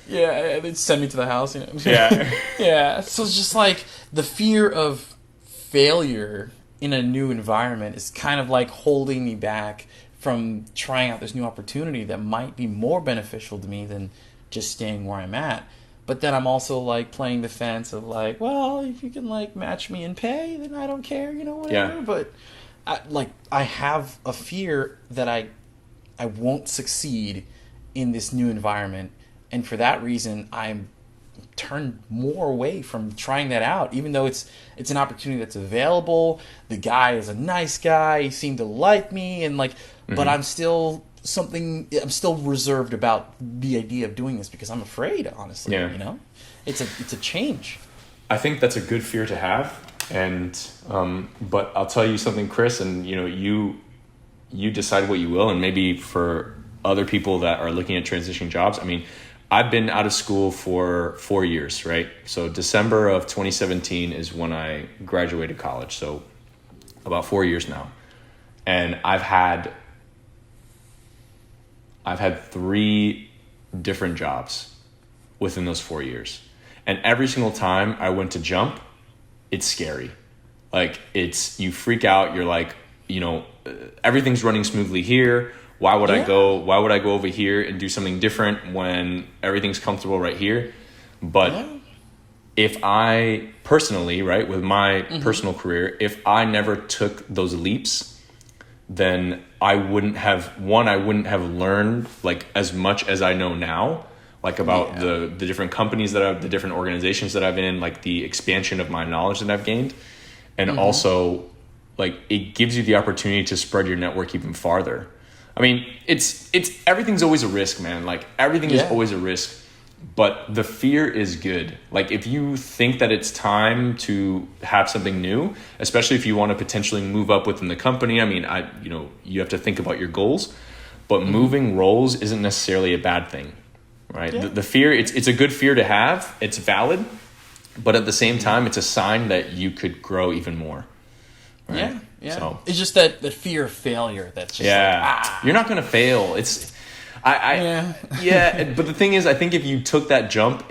B: Yeah, they'd send me to the house.
A: Yeah.
B: Yeah, so it's just like the fear of failure in a new environment is kind of like holding me back from trying out this new opportunity that might be more beneficial to me than just staying where I'm at. But then I'm also like playing the fence of like, well, if you can like match me in pay, then I don't care, whatever.
A: Yeah.
B: But I have a fear that I won't succeed in this new environment, and for that reason I'm turned more away from trying that out, even though it's an opportunity that's available. The guy is a nice guy, he seemed to like me, and like, but I'm still reserved about the idea of doing this because I'm afraid, honestly. It's a change.
A: I think that's a good fear to have, and but I'll tell you something, Chris, and you decide what you will, and maybe for other people that are looking at transitioning jobs, I mean, I've been out of school for 4 years, right? So December of 2017 is when I graduated college. So about 4 years now. And I've had 3 different jobs within those 4 years. And every single time I went to jump, it's scary. Like you freak out. You're like, everything's running smoothly here. Why would I go over here and do something different when everything's comfortable right here? But if I personally, right, with my personal career, if I never took those leaps, then I wouldn't have learned like as much as I know now, like about the different companies the different organizations that I've been in, like the expansion of my knowledge that I've gained. And also like it gives you the opportunity to spread your network even farther. I mean, it's everything's always a risk, man. Like everything is always a risk, but the fear is good. Like if you think that it's time to have something new, especially if you want to potentially move up within the company. I mean, you have to think about your goals, but moving roles isn't necessarily a bad thing, right? Yeah. The fear, it's a good fear to have. It's valid, but at the same time, it's a sign that you could grow even more. Right?
B: Yeah. Yeah,
A: so,
B: it's just that fear of failure that's just
A: you're not gonna fail. It's but the thing is, I think if you took that jump,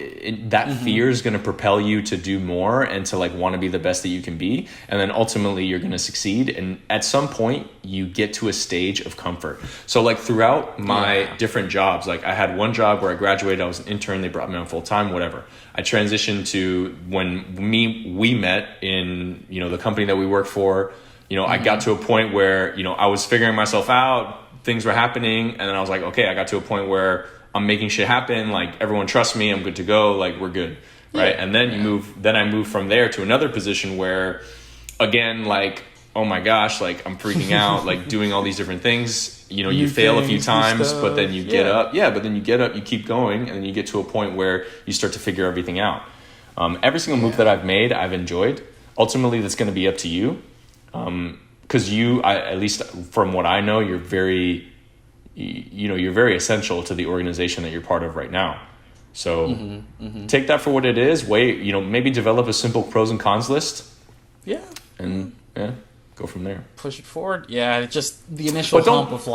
A: that fear is gonna propel you to do more and to like want to be the best that you can be, and then ultimately you're gonna succeed. And at some point, you get to a stage of comfort. So like throughout my different jobs, like I had one job where I graduated, I was an intern, they brought me on full time, whatever. I transitioned to when we met in the company that we work for. I got to a point where, I was figuring myself out, things were happening, and then I was like, okay, I got to a point where I'm making shit happen, like everyone trusts me, I'm good to go, like we're good, right? And then I moved from there to another position where, again, like, oh my gosh, like I'm freaking out, like doing all these different things, you fail a few times, but then you get up, you keep going, and then you get to a point where you start to figure everything out. Every single move that I've made, I've enjoyed. Ultimately, that's going to be up to you. Because at least from what I know, you're very essential to the organization that you're part of right now. So take that for what it is. Maybe develop a simple pros and cons list. Yeah. And go from there.
B: Push it forward. Yeah, just the initial hump of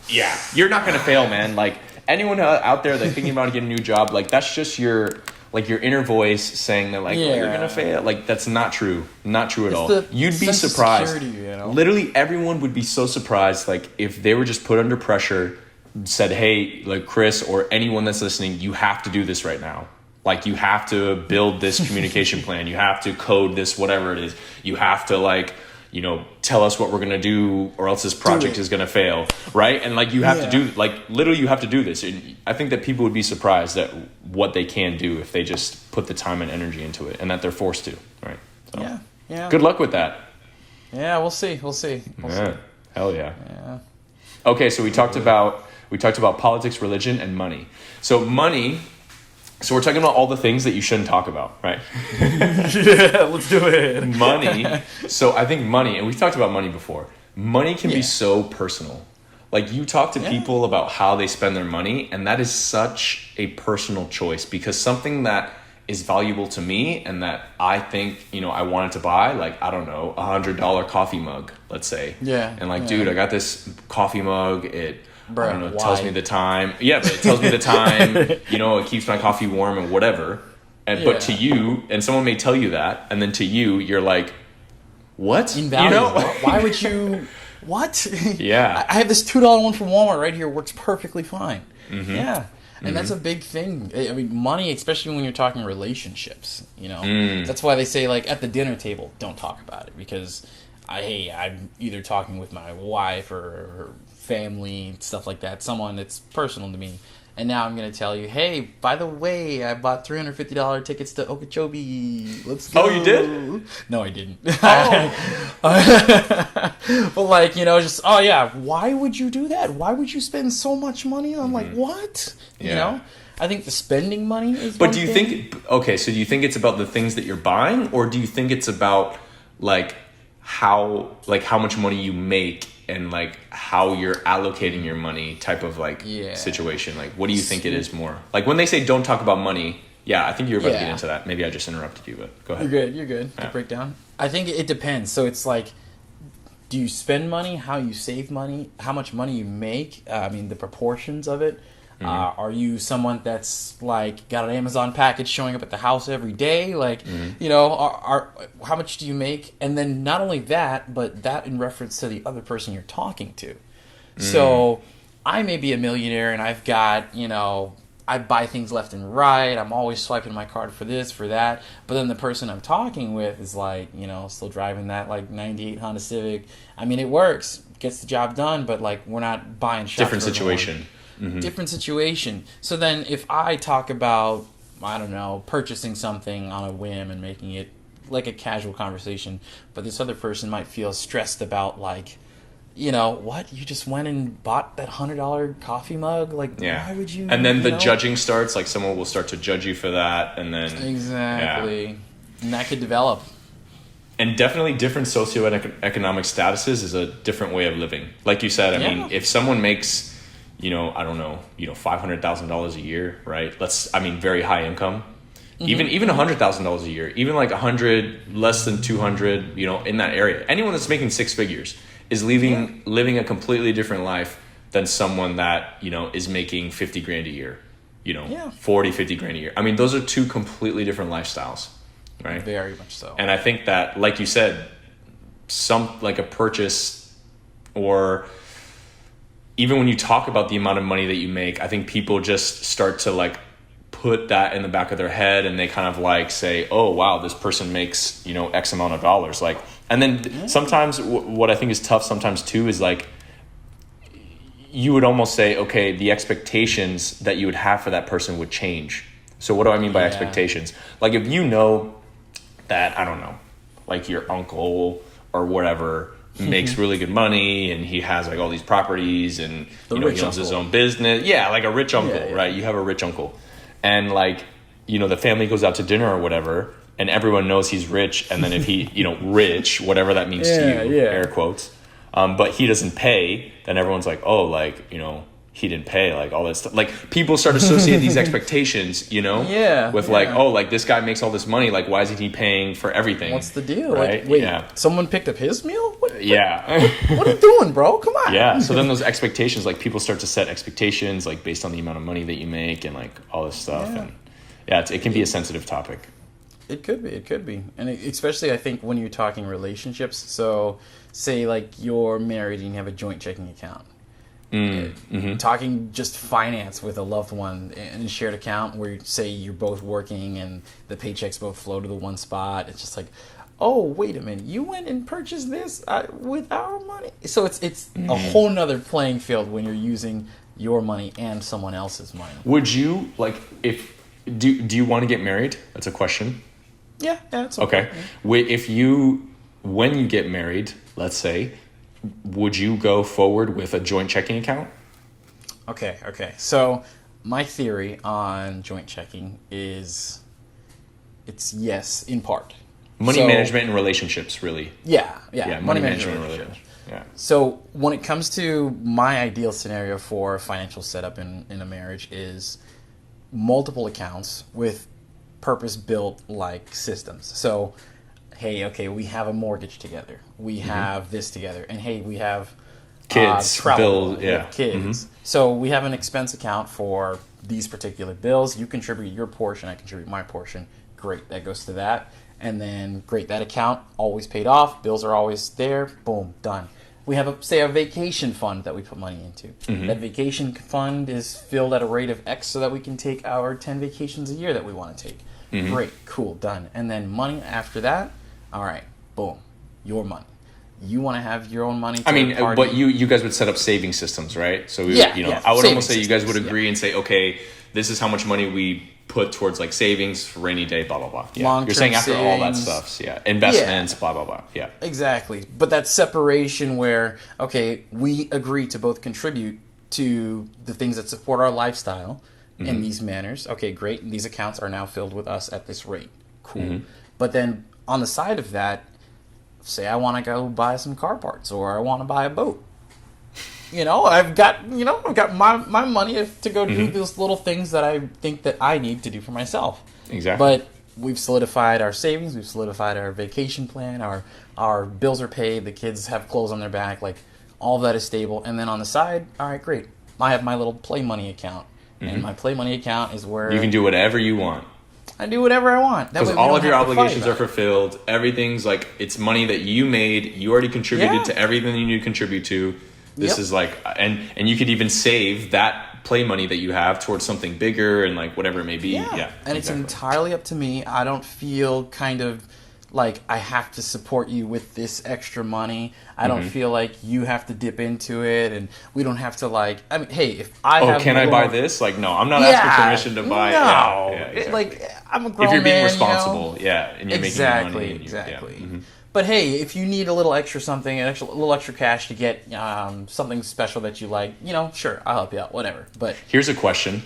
A: Yeah, you're not going to fail, man. Like anyone out there that's thinking about getting a new job, like that's just your inner voice saying that like, you're gonna fail. Like that's not true at all. You'd be surprised. Literally everyone would be so surprised, like if they were just put under pressure, said, hey, like Chris or anyone that's listening, you have to do this right now. Like you have to build this communication plan, you have to code this, whatever it is, you have to tell us what we're going to do or else this project is going to fail. Right. And like, you have to do, like, literally you have to do this. And I think that people would be surprised at what they can do if they just put the time and energy into it and that they're forced to. Right. So, good luck with that.
B: Yeah. We'll see. We'll see.
A: Hell yeah. Yeah. Okay. So we talked about politics, religion, and money. So we're talking about all the things that you shouldn't talk about, right?
B: Yeah, let's do it.
A: Money. So I think money, and we've talked about money before. Money can be so personal. Like, you talk to people about how they spend their money, and that is such a personal choice, because something that is valuable to me and that I think, you know, I wanted to buy, like, I don't know, $100 coffee mug, let's say.
B: Yeah.
A: And like, dude, I got this coffee mug. It,
B: Bruh,
A: I don't know, it tells me the time. Yeah, but it tells me the time, you know, it keeps my coffee warm and whatever. And But to you, and someone may tell you that, and then to you, you're like, what?
B: Invaluable. You know? Why would you... What?
A: Yeah.
B: I have this $2 one from Walmart right here. Works perfectly fine.
A: Mm-hmm.
B: Yeah. And that's a big thing. I mean, money, especially when you're talking relationships, you know. That's why they say, like, at the dinner table, don't talk about it. Because, I'm either talking with my wife or family, stuff like that. Someone that's personal to me. And now I'm going to tell you, hey, by the way, I bought $350 tickets to Okeechobee. Let's go.
A: Oh, you did?
B: No, I didn't.
A: Oh.
B: But, like, you know, just, oh, yeah, why would you do that? Why would you spend so much money on, like, what?
A: Yeah.
B: You know? I think the spending money is
A: But do you think, okay, so do you think it's about the things that you're buying, or do you think it's about, like, how much money you make and, like, how you're allocating your money type of, like, situation? Like, what do you think it is more? Like, when they say don't talk about money, I think you're about to get into that. Maybe I just interrupted you, but go ahead.
B: You're good. Yeah. To break down. I think it depends. So it's like, do you spend money, how you save money, how much money you make, I mean, the proportions of it. Are you someone that's, like, got an Amazon package showing up at the house every day? Like, you know, how much do you make? And then not only that, but that in reference to the other person you're talking to. So I may be a millionaire and I've got, you know, I buy things left and right. I'm always swiping my card for this, for that. But then the person I'm talking with is, like, you know, still driving that, like, 98 Honda Civic. I mean, it works, gets the job done, but, like, we're not buying shots.
A: Different situation.
B: Different situation. So then if I talk about, I don't know, purchasing something on a whim and making it like a casual conversation, but this other person might feel stressed about, like, you know, what? You just went and bought that $100 coffee mug? Like, why would you?
A: And then the judging starts. Like, someone will start to judge you for that, and then
B: exactly, and that could develop.
A: And definitely different socioeconomic statuses is a different way of living. Like you said, I mean, if someone makes, you know, I don't know, you know, $500,000 a year, right? Very high income. Even $100,000 a year, even like 100, less than 200, you know, in that area. Anyone that's making six figures is living a completely different life than someone that, you know, is making 50 grand a year, you know, 40, 50 grand a year. I mean, those are two completely different lifestyles, right?
B: Very much so.
A: And I think that, like you said, like a purchase, or even when you talk about the amount of money that you make, I think people just start to, like, put that in the back of their head, and they kind of, like, say, oh, wow, this person makes, you know, X amount of dollars. Like, and then sometimes what I think is tough sometimes too is, like, you would almost say, okay, the expectations that you would have for that person would change. So what do I mean by expectations? Like, if you know that, I don't know, like, your uncle or whatever makes really good money, and he has, like, all these properties, and, you know, he owns his own business. Yeah, like a rich uncle, right? You have a rich uncle. And, like, you know, the family goes out to dinner or whatever, and everyone knows he's rich. And then if he, you know, rich, whatever that means to you, air quotes, but he doesn't pay, then everyone's like, oh, like, you know, he didn't pay, like, all that stuff. Like, people start to associate these expectations, you know, with like, oh, like, this guy makes all this money, like, why isn't he paying for everything?
B: What's the deal?
A: Right?
B: Like, wait, someone picked up his meal? What are you doing, bro? Come on.
A: Yeah. So then those expectations, like, people start to set expectations, like, based on the amount of money that you make and, like, all this stuff. And it can be a sensitive topic.
B: It could be. And especially, I think, when you're talking relationships. So say, like, you're married and you have a joint checking account. Talking just finance with a loved one in a shared account where, say, you're both working and the paychecks both flow to the one spot. It's just like, oh, wait a minute, you went and purchased this with our money? So it's a whole nother playing field when you're using your money and someone else's money.
A: Would you, like, do you want to get married? That's a question.
B: Yeah, that's okay.
A: When you get married, let's say, would you go forward with a joint checking account?
B: Okay. So my theory on joint checking is it's yes, in part.
A: Money management and relationships, really.
B: Yeah. Money management and relationships.
A: Yeah.
B: So when it comes to my ideal scenario for a financial setup in a marriage is multiple accounts with purpose-built like systems. So, hey, okay, we have a mortgage together. We have this together. And hey, we have
A: kids,
B: travel,
A: bills,
B: kids. So we have an expense account for these particular bills. You contribute your portion, I contribute my portion. Great, that goes to that. And then, great, that account always paid off. Bills are always there. Boom, done. We have, a vacation fund that we put money into. That vacation fund is filled at a rate of X so that we can take our 10 vacations a year that we want to take. Great, cool, done. And then money after that, all right, boom, your money. You want to have your own money.
A: I mean, but you guys would set up saving systems, right? So I would almost say you guys would agree and say, okay, this is how much money we put towards like savings for rainy day, blah blah blah. Yeah. You're saying after all that stuff, investments, blah blah blah. Yeah,
B: exactly. But that separation where we agree to both contribute to the things that support our lifestyle in these manners. Okay, great. These accounts are now filled with us at this rate. Cool. But then on the side of that, say I want to go buy some car parts or I want to buy a boat. I've got my money to go do those little things that I think that I need to do for myself.
A: Exactly.
B: But we've solidified our savings, we've solidified our vacation plan, our bills are paid, the kids have clothes on their back, like all of that is stable. And then on the side, all right, great. I have my little play money account. And my play money account is where
A: you can do whatever you want.
B: I do whatever I want.
A: Because all of your obligations are fulfilled. Everything's like, it's money that you made. You already contributed to everything you need to contribute to. This is like, and you could even save that play money that you have towards something bigger and like whatever it may be. Yeah.
B: And it's entirely up to me. I don't feel kind of like I have to support you with this extra money. I don't feel like you have to dip into it, and we don't have to like. I mean, hey, if I have,
A: can I buy this? Like, no, I'm not asking permission to buy.
B: No, exactly. Like I'm a grown man.
A: If you're being responsible, and you're making money.
B: Exactly. But hey, if you need a little extra something, a little extra cash to get something special that you like, sure, I'll help you out, whatever. But
A: here's a question.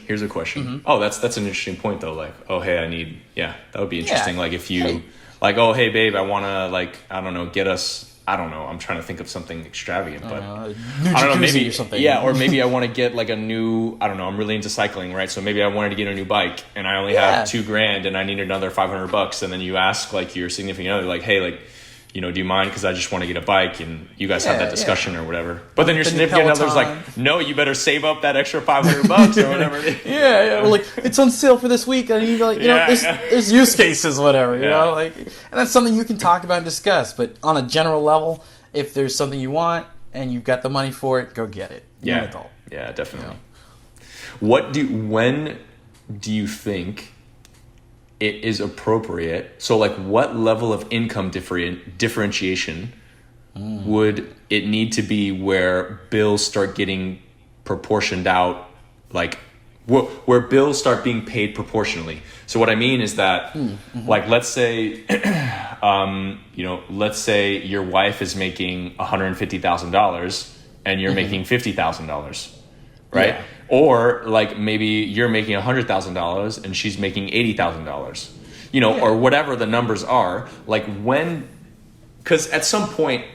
A: Oh, that's an interesting point though. Like, oh, hey, I need, that would be interesting. Like if you, like, oh, hey, babe, I want to like, I don't know, get us. I don't know. I'm trying to think of something extravagant, but
B: I don't know, maybe
A: or something. Yeah, or maybe I want to get like a new. I don't know. I'm really into cycling, right? So maybe I wanted to get a new bike, and I only have $2,000, and I need another $500. And then you ask like your significant other, like, hey, like, do you mind? Because I just want to get a bike, and you guys have that discussion or whatever. But then your significant other's like, no, you better save up that extra $500 or whatever.
B: Or like it's on sale for this week, and you like, there's use cases, whatever, you know, like, and that's something you can talk about and discuss. But on a general level, if there's something you want and you've got the money for it, go get it. You're an adult.
A: Yeah, definitely. When do you think it is appropriate? So like what level of income differentiation would it need to be where bills start getting proportioned out, like where bills start being paid proportionally? So what I mean is that like let's say let's say your wife is making $150,000 and you're making $50,000, right? Yeah. Or like maybe you're making $100,000 and she's making $80,000, or whatever the numbers are. Like because at some point,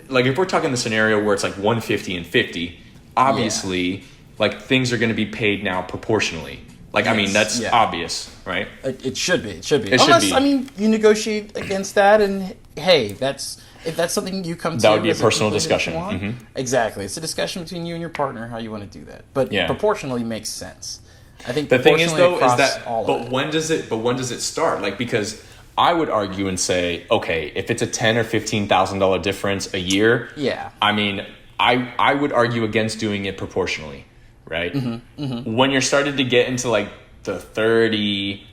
A: like if we're talking the scenario where it's like 150 and 50, obviously like things are going to be paid now proportionally. Like, I mean, that's obvious, right?
B: It should be. Unless, I mean, you negotiate against that and hey, if that's something you come to,
A: that would be a personal discussion.
B: Exactly, it's a discussion between you and your partner how you want to do that. But proportionally makes sense. I think
A: the thing is though is that, but when does it start? Like because I would argue and say, okay, if it's a $10,000 or $15,000 difference a year, I mean, I would argue against doing it proportionally, right? When you're starting to get into like the 30.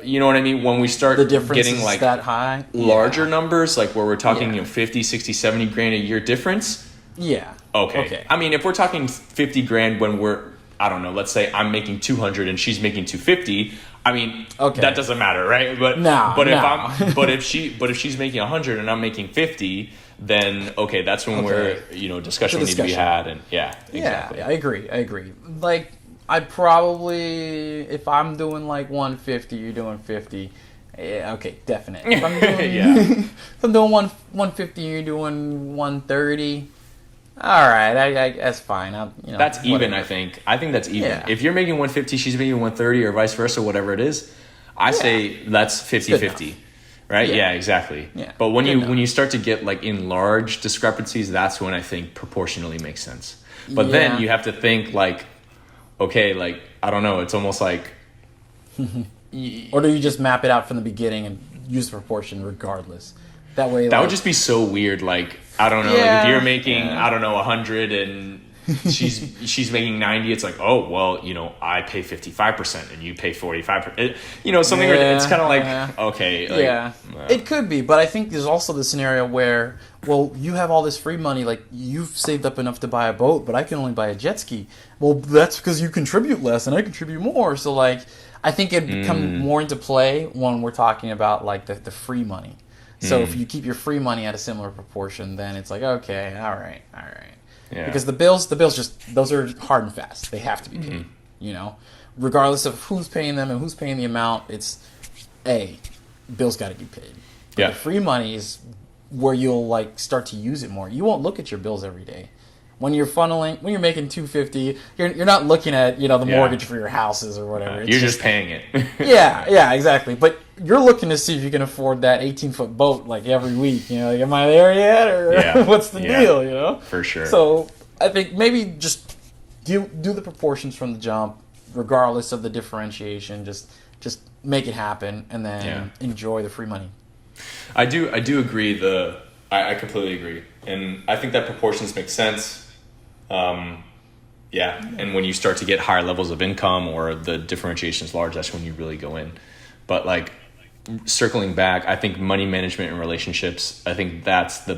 A: You know what I mean? When we start getting like
B: that high,
A: larger numbers, like where we're talking 50, 60, 70 grand a year difference.
B: Yeah.
A: Okay. I mean, if we're talking 50 grand when we're, I don't know, let's say I'm making 200 and she's making 250. I mean, that doesn't matter, right? But if she's making 100 and I'm making 50, then that's when we're, discussion needs to be had. And exactly.
B: Yeah, I agree. Like, I'd probably, if I'm doing like 150, you're doing 50. Yeah, okay, definite. If I'm doing, if I'm doing 150, you're doing 130. All right, that's fine.
A: That's even. I think that's even. Yeah. If you're making 150, she's making 130, or vice versa, whatever it is. I say that's 50-50. Right? Yeah, exactly. Yeah. But when you start to get like in large discrepancies, that's when I think proportionally makes sense. But then you have to think like, okay, like I don't know, it's almost like
B: or do you just map it out from the beginning and use proportion regardless? That way
A: that would just be so weird. Like I don't know, like if you're making I don't know 100 and she's making 90, it's like, oh well, I pay 55% and you pay 45%. Something where it's kind of like okay, like,
B: it could be, but I think there's also the scenario where, well, you have all this free money, like you've saved up enough to buy a boat, but I can only buy a jet ski. Well, that's because you contribute less and I contribute more. So like, I think it come more into play when we're talking about like the free money. So if you keep your free money at a similar proportion, then it's like, okay, all right. Yeah. Because the bills just, those are hard and fast. They have to be paid, regardless of who's paying them and who's paying the amount. It's bills got to be paid. But the free money is where you'll like start to use it more. You won't look at your bills every day. When you're making $250, you're not looking at the mortgage for your houses or whatever.
A: You're just paying it.
B: yeah, exactly. But you're looking to see if you can afford that 18-foot boat like every week. Like, am I there yet, or what's the deal?
A: For sure.
B: So I think maybe just do the proportions from the jump, regardless of the differentiation. Just make it happen, and then enjoy the free money.
A: I do agree. I completely agree, and I think that proportions make sense. And when you start to get higher levels of income or the differentiation is large, that's when you really go in. But like circling back, I think money management and relationships, I think that's the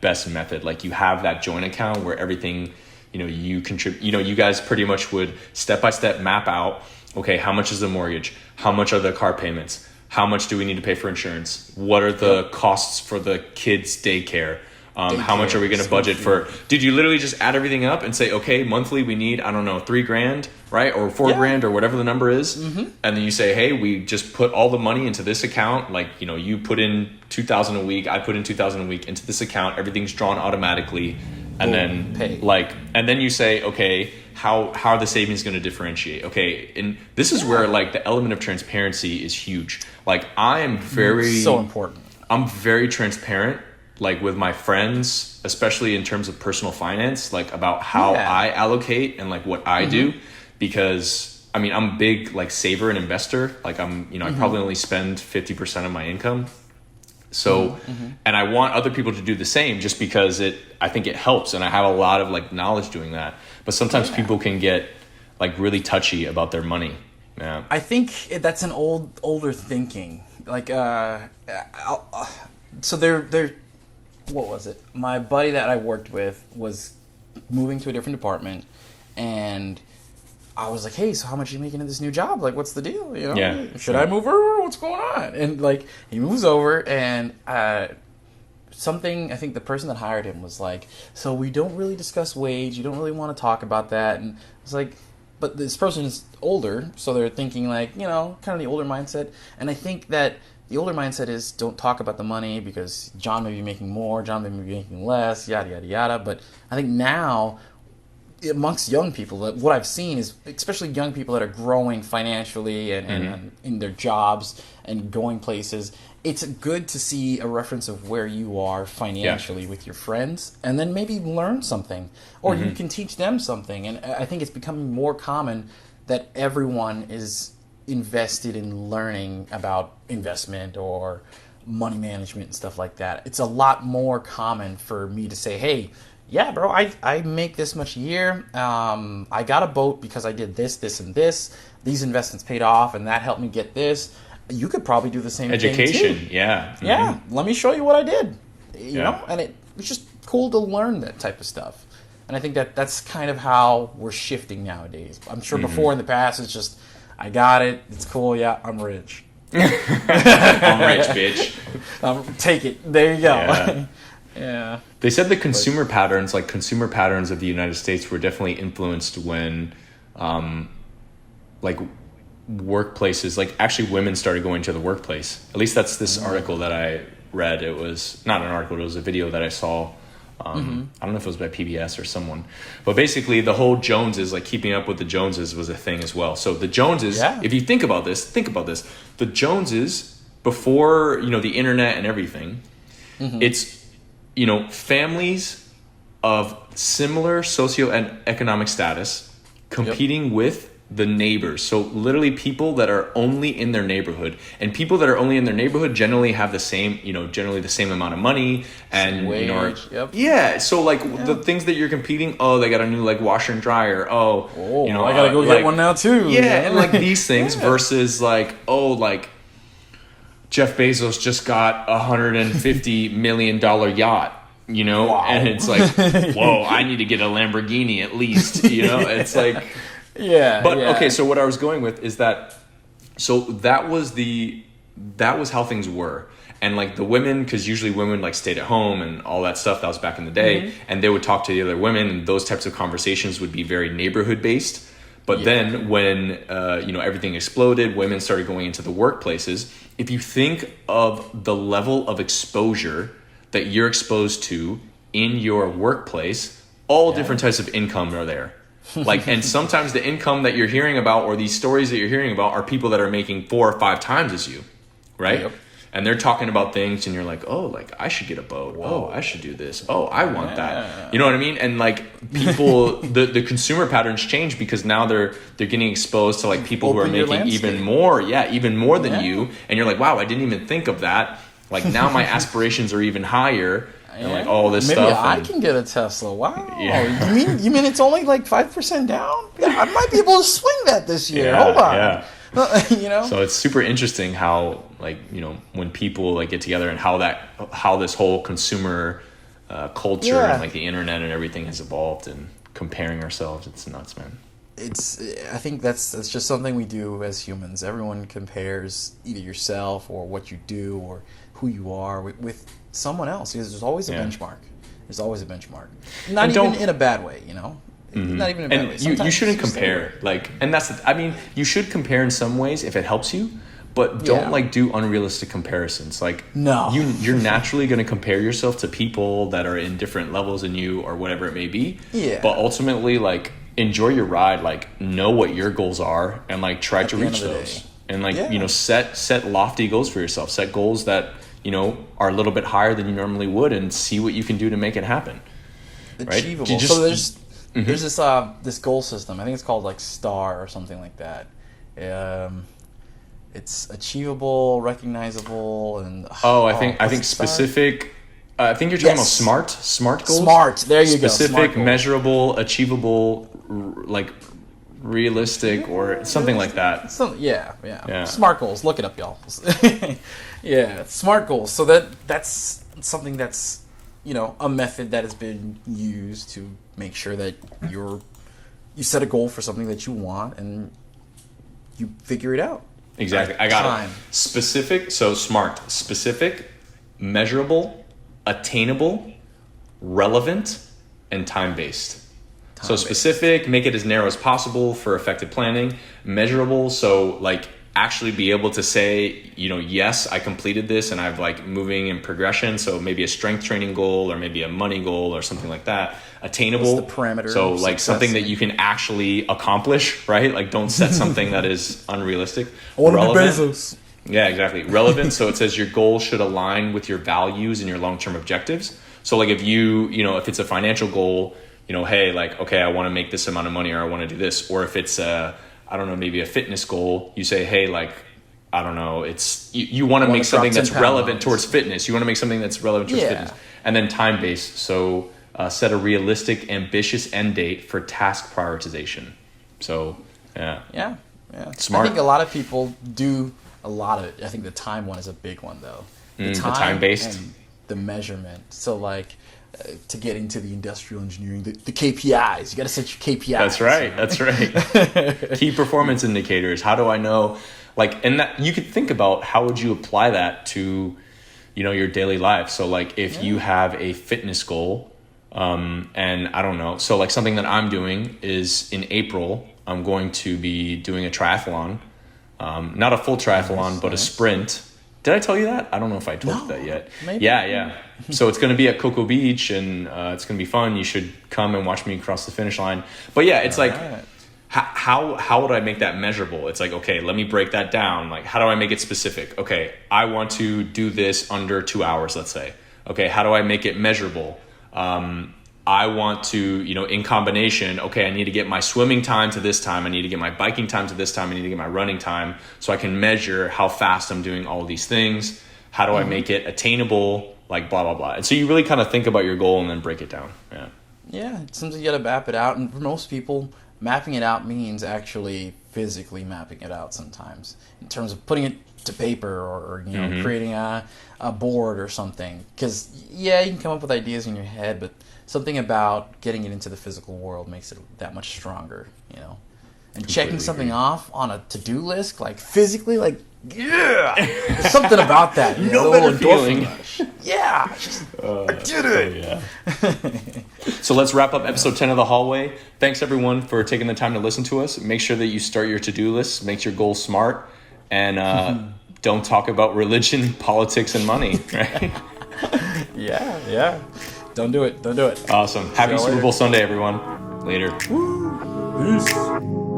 A: best method. Like you have that joint account where everything, you contribute, you guys pretty much would step by step map out, okay, how much is the mortgage? How much are the car payments? How much do we need to pay for insurance? What are the costs for the kids' daycare? How much are we going to budget for? Did you literally just add everything up and say, okay, monthly we need, I don't know, $3,000, right? Or $4,000 or whatever the number is. Mm-hmm. And then you say, hey, we just put all the money into this account. Like, you put in $2,000 a week. I put in $2,000 a week into this account. Everything's drawn automatically. And then and then you say, okay, how are the savings going to differentiate? Okay. And this is where like the element of transparency is huge. Like I am
B: so important.
A: I'm very transparent, like with my friends, especially in terms of personal finance, like about how I allocate and like what I do, because I'm a big like saver and investor. Like I probably only spend 50% of my income. So, and I want other people to do the same just because I think it helps. And I have a lot of like knowledge doing that, but sometimes people can get like really touchy about their money. Yeah.
B: I think that's an older thinking. Like, so they're, what was it? My buddy that I worked with was moving to a different department, and I was like, hey, so how much are you making in this new job? Like, what's the deal? Should I move over? What's going on? And like, he moves over, and I think the person that hired him was like, so we don't really discuss wage. You don't really want to talk about that. And I was like, but this person is older, so they're thinking like, kind of the older mindset. And I think that the older mindset is don't talk about the money because John may be making more, John may be making less, yada, yada, yada. But I think now, amongst young people, what I've seen is, especially young people that are growing financially and in their jobs and going places, it's good to see a reference of where you are financially with your friends, and then maybe learn something, or you can teach them something. And I think it's becoming more common that everyone is invested in learning about investment or money management and stuff like that. It's a lot more common for me to say, hey, yeah, bro, I make this much a year. I got a boat because I did this, this, and this. These investments paid off, and that helped me get this. You could probably do the same thing too.
A: Education, yeah.
B: Yeah, let me show you what I did. You know, and it's just cool to learn that type of stuff. And I think that's kind of how we're shifting nowadays. I'm sure before in the past, it's just, I got it, it's cool, yeah, I'm rich.
A: I'm rich, bitch.
B: Take it. There you go. Yeah.
A: Yeah. They said the consumer patterns of the United States were definitely influenced when, like workplaces, like actually women started going to the workplace. At least that's this article that I read. It was not an article, it was a video that I saw. I don't know if it was by PBS or someone, but basically the whole Joneses, like keeping up with the Joneses, was a thing as well. So the Joneses, if you think about this, the Joneses before, the internet and everything, it's, families of similar socioeconomic status competing with the neighbors. So literally people that are only in their neighborhood, and people that are only in their neighborhood generally have the same, generally the same amount of money and
B: wage,
A: so the things that you're competing, they got a new like washer and dryer.
B: I gotta go get one now too.
A: And like these things versus like Jeff Bezos just got $150 million yacht. And it's like, whoa, I need to get a Lamborghini at least, it's like, okay, so what I was going with is that, so that was how things were. And like the women, because usually women like stayed at home and all that stuff, that was back in the day, and they would talk to the other women, and those types of conversations would be very neighborhood based. But then when, everything exploded, women started going into the workplaces. If you think of the level of exposure that you're exposed to in your workplace, all different types of income are there. And sometimes the income that you're hearing about, or these stories that you're hearing about, are people that are making 4 or 5 times as you, right? Yep. And they're talking about things, and you're like, I should get a boat. Whoa. I should do this. I want that. You know what I mean? And like people, the consumer patterns change because now they're getting exposed to like people who are making even more than you. And you're like, wow, I didn't even think of that. Like now my aspirations are even higher. And like all this
B: Maybe
A: stuff.
B: Maybe I can get a Tesla. Wow. Yeah. You mean it's only like 5% down? Yeah, I might be able to swing that this year. Hold on.
A: Yeah. So it's super interesting how when people like get together and how this whole consumer culture and like the internet and everything has evolved, and comparing ourselves. It's nuts, man.
B: I think that's just something we do as humans. Everyone compares either yourself or what you do or who you are with someone else, because there's always a benchmark. There's always a benchmark. Not even in a bad way, Not even in a bad way.
A: You shouldn't compare. You should compare in some ways if it helps you, but don't do unrealistic comparisons.
B: No.
A: You're naturally going to compare yourself to people that are in different levels than you or whatever it may be.
B: Yeah.
A: But ultimately, enjoy your ride. Know what your goals are and try to reach those. And set lofty goals for yourself. Set goals that are a little bit higher than you normally would, and see what you can do to make it happen.
B: Achievable. Right? So there's this goal system. I think it's called STAR or something like that. It's achievable, recognizable, and
A: I think specific. I think you're talking about SMART goals.
B: SMART. There you go.
A: Specific, measurable, achievable, realistic, or something like that.
B: Yeah. SMART goals. Look it up, y'all. SMART goals. So that's something that's a method that has been used to make sure that you set a goal for something that you want and you figure it out.
A: Exactly. I got it. Specific. So SMART. Specific, measurable, attainable, relevant, and time-based. So specific, make it as narrow as possible for effective planning. Measurable, so actually be able to say, yes, I completed this and I've moving in progression. So maybe a strength training goal or maybe a money goal or something like that. Attainable.
B: What's the parameter?
A: So something that you can actually accomplish, right? Don't set something that is unrealistic.
B: I want to be Bezos.
A: Yeah, exactly. Relevant. So it says your goal should align with your values and your long-term objectives. So if if it's a financial goal, hey, okay, I want to make this amount of money, or I want to do this. Or if it's maybe a fitness goal, you say, hey, it's you want to make something that's relevant towards fitness. You want to make something that's relevant towards fitness. And then time-based. So set a realistic, ambitious end date for task prioritization. So,
B: yeah.
A: Smart.
B: I think a lot of people do a lot of it. I think the time one is a big one, though.
A: The time-based.
B: And the measurement. So, to get into the industrial engineering, the KPIs. You got to set your KPIs.
A: That's right. Key performance indicators. How do I know? And that you could think about how would you apply that to, your daily life. So if you have a fitness goal, and I don't know. So something that I'm doing is in April, I'm going to be doing a triathlon. Not a full triathlon, but a sprint. Did I tell you that? I don't know if I told you that yet.
B: Maybe.
A: Yeah. So it's going to be at Cocoa Beach, and it's going to be fun. You should come and watch me cross the finish line. But yeah, it's how would I make that measurable? It's like, okay, let me break that down. Like, how do I make it specific? Okay, I want to do this under 2 hours, let's say. Okay, how do I make it measurable? I want to, in combination, okay, I need to get my swimming time to this time. I need to get my biking time to this time. I need to get my running time so I can measure how fast I'm doing all of these things. How do I make it attainable? Like blah, blah, blah. And so you really kind of think about your goal and then break it down. Yeah.
B: Yeah, it's something you got to map it out. And for most people, mapping it out means actually physically mapping it out sometimes in terms of putting it to paper or creating a board or something. Because, yeah, you can come up with ideas in your head, but something about getting it into the physical world makes it that much stronger, And completely checking something off on a to-do list, like physically, like, yeah! There's something about that.
A: No better feeling.
B: Yeah! I did it!
A: Yeah. So let's wrap up episode 10 of The Hallway. Thanks, everyone, for taking the time to listen to us. Make sure that you start your to-do list, make your goals smart, and don't talk about religion, politics, and money, right?
B: Yeah. Don't do it.
A: Awesome. Happy Super Bowl Sunday, everyone. Later.
B: Woo. Peace.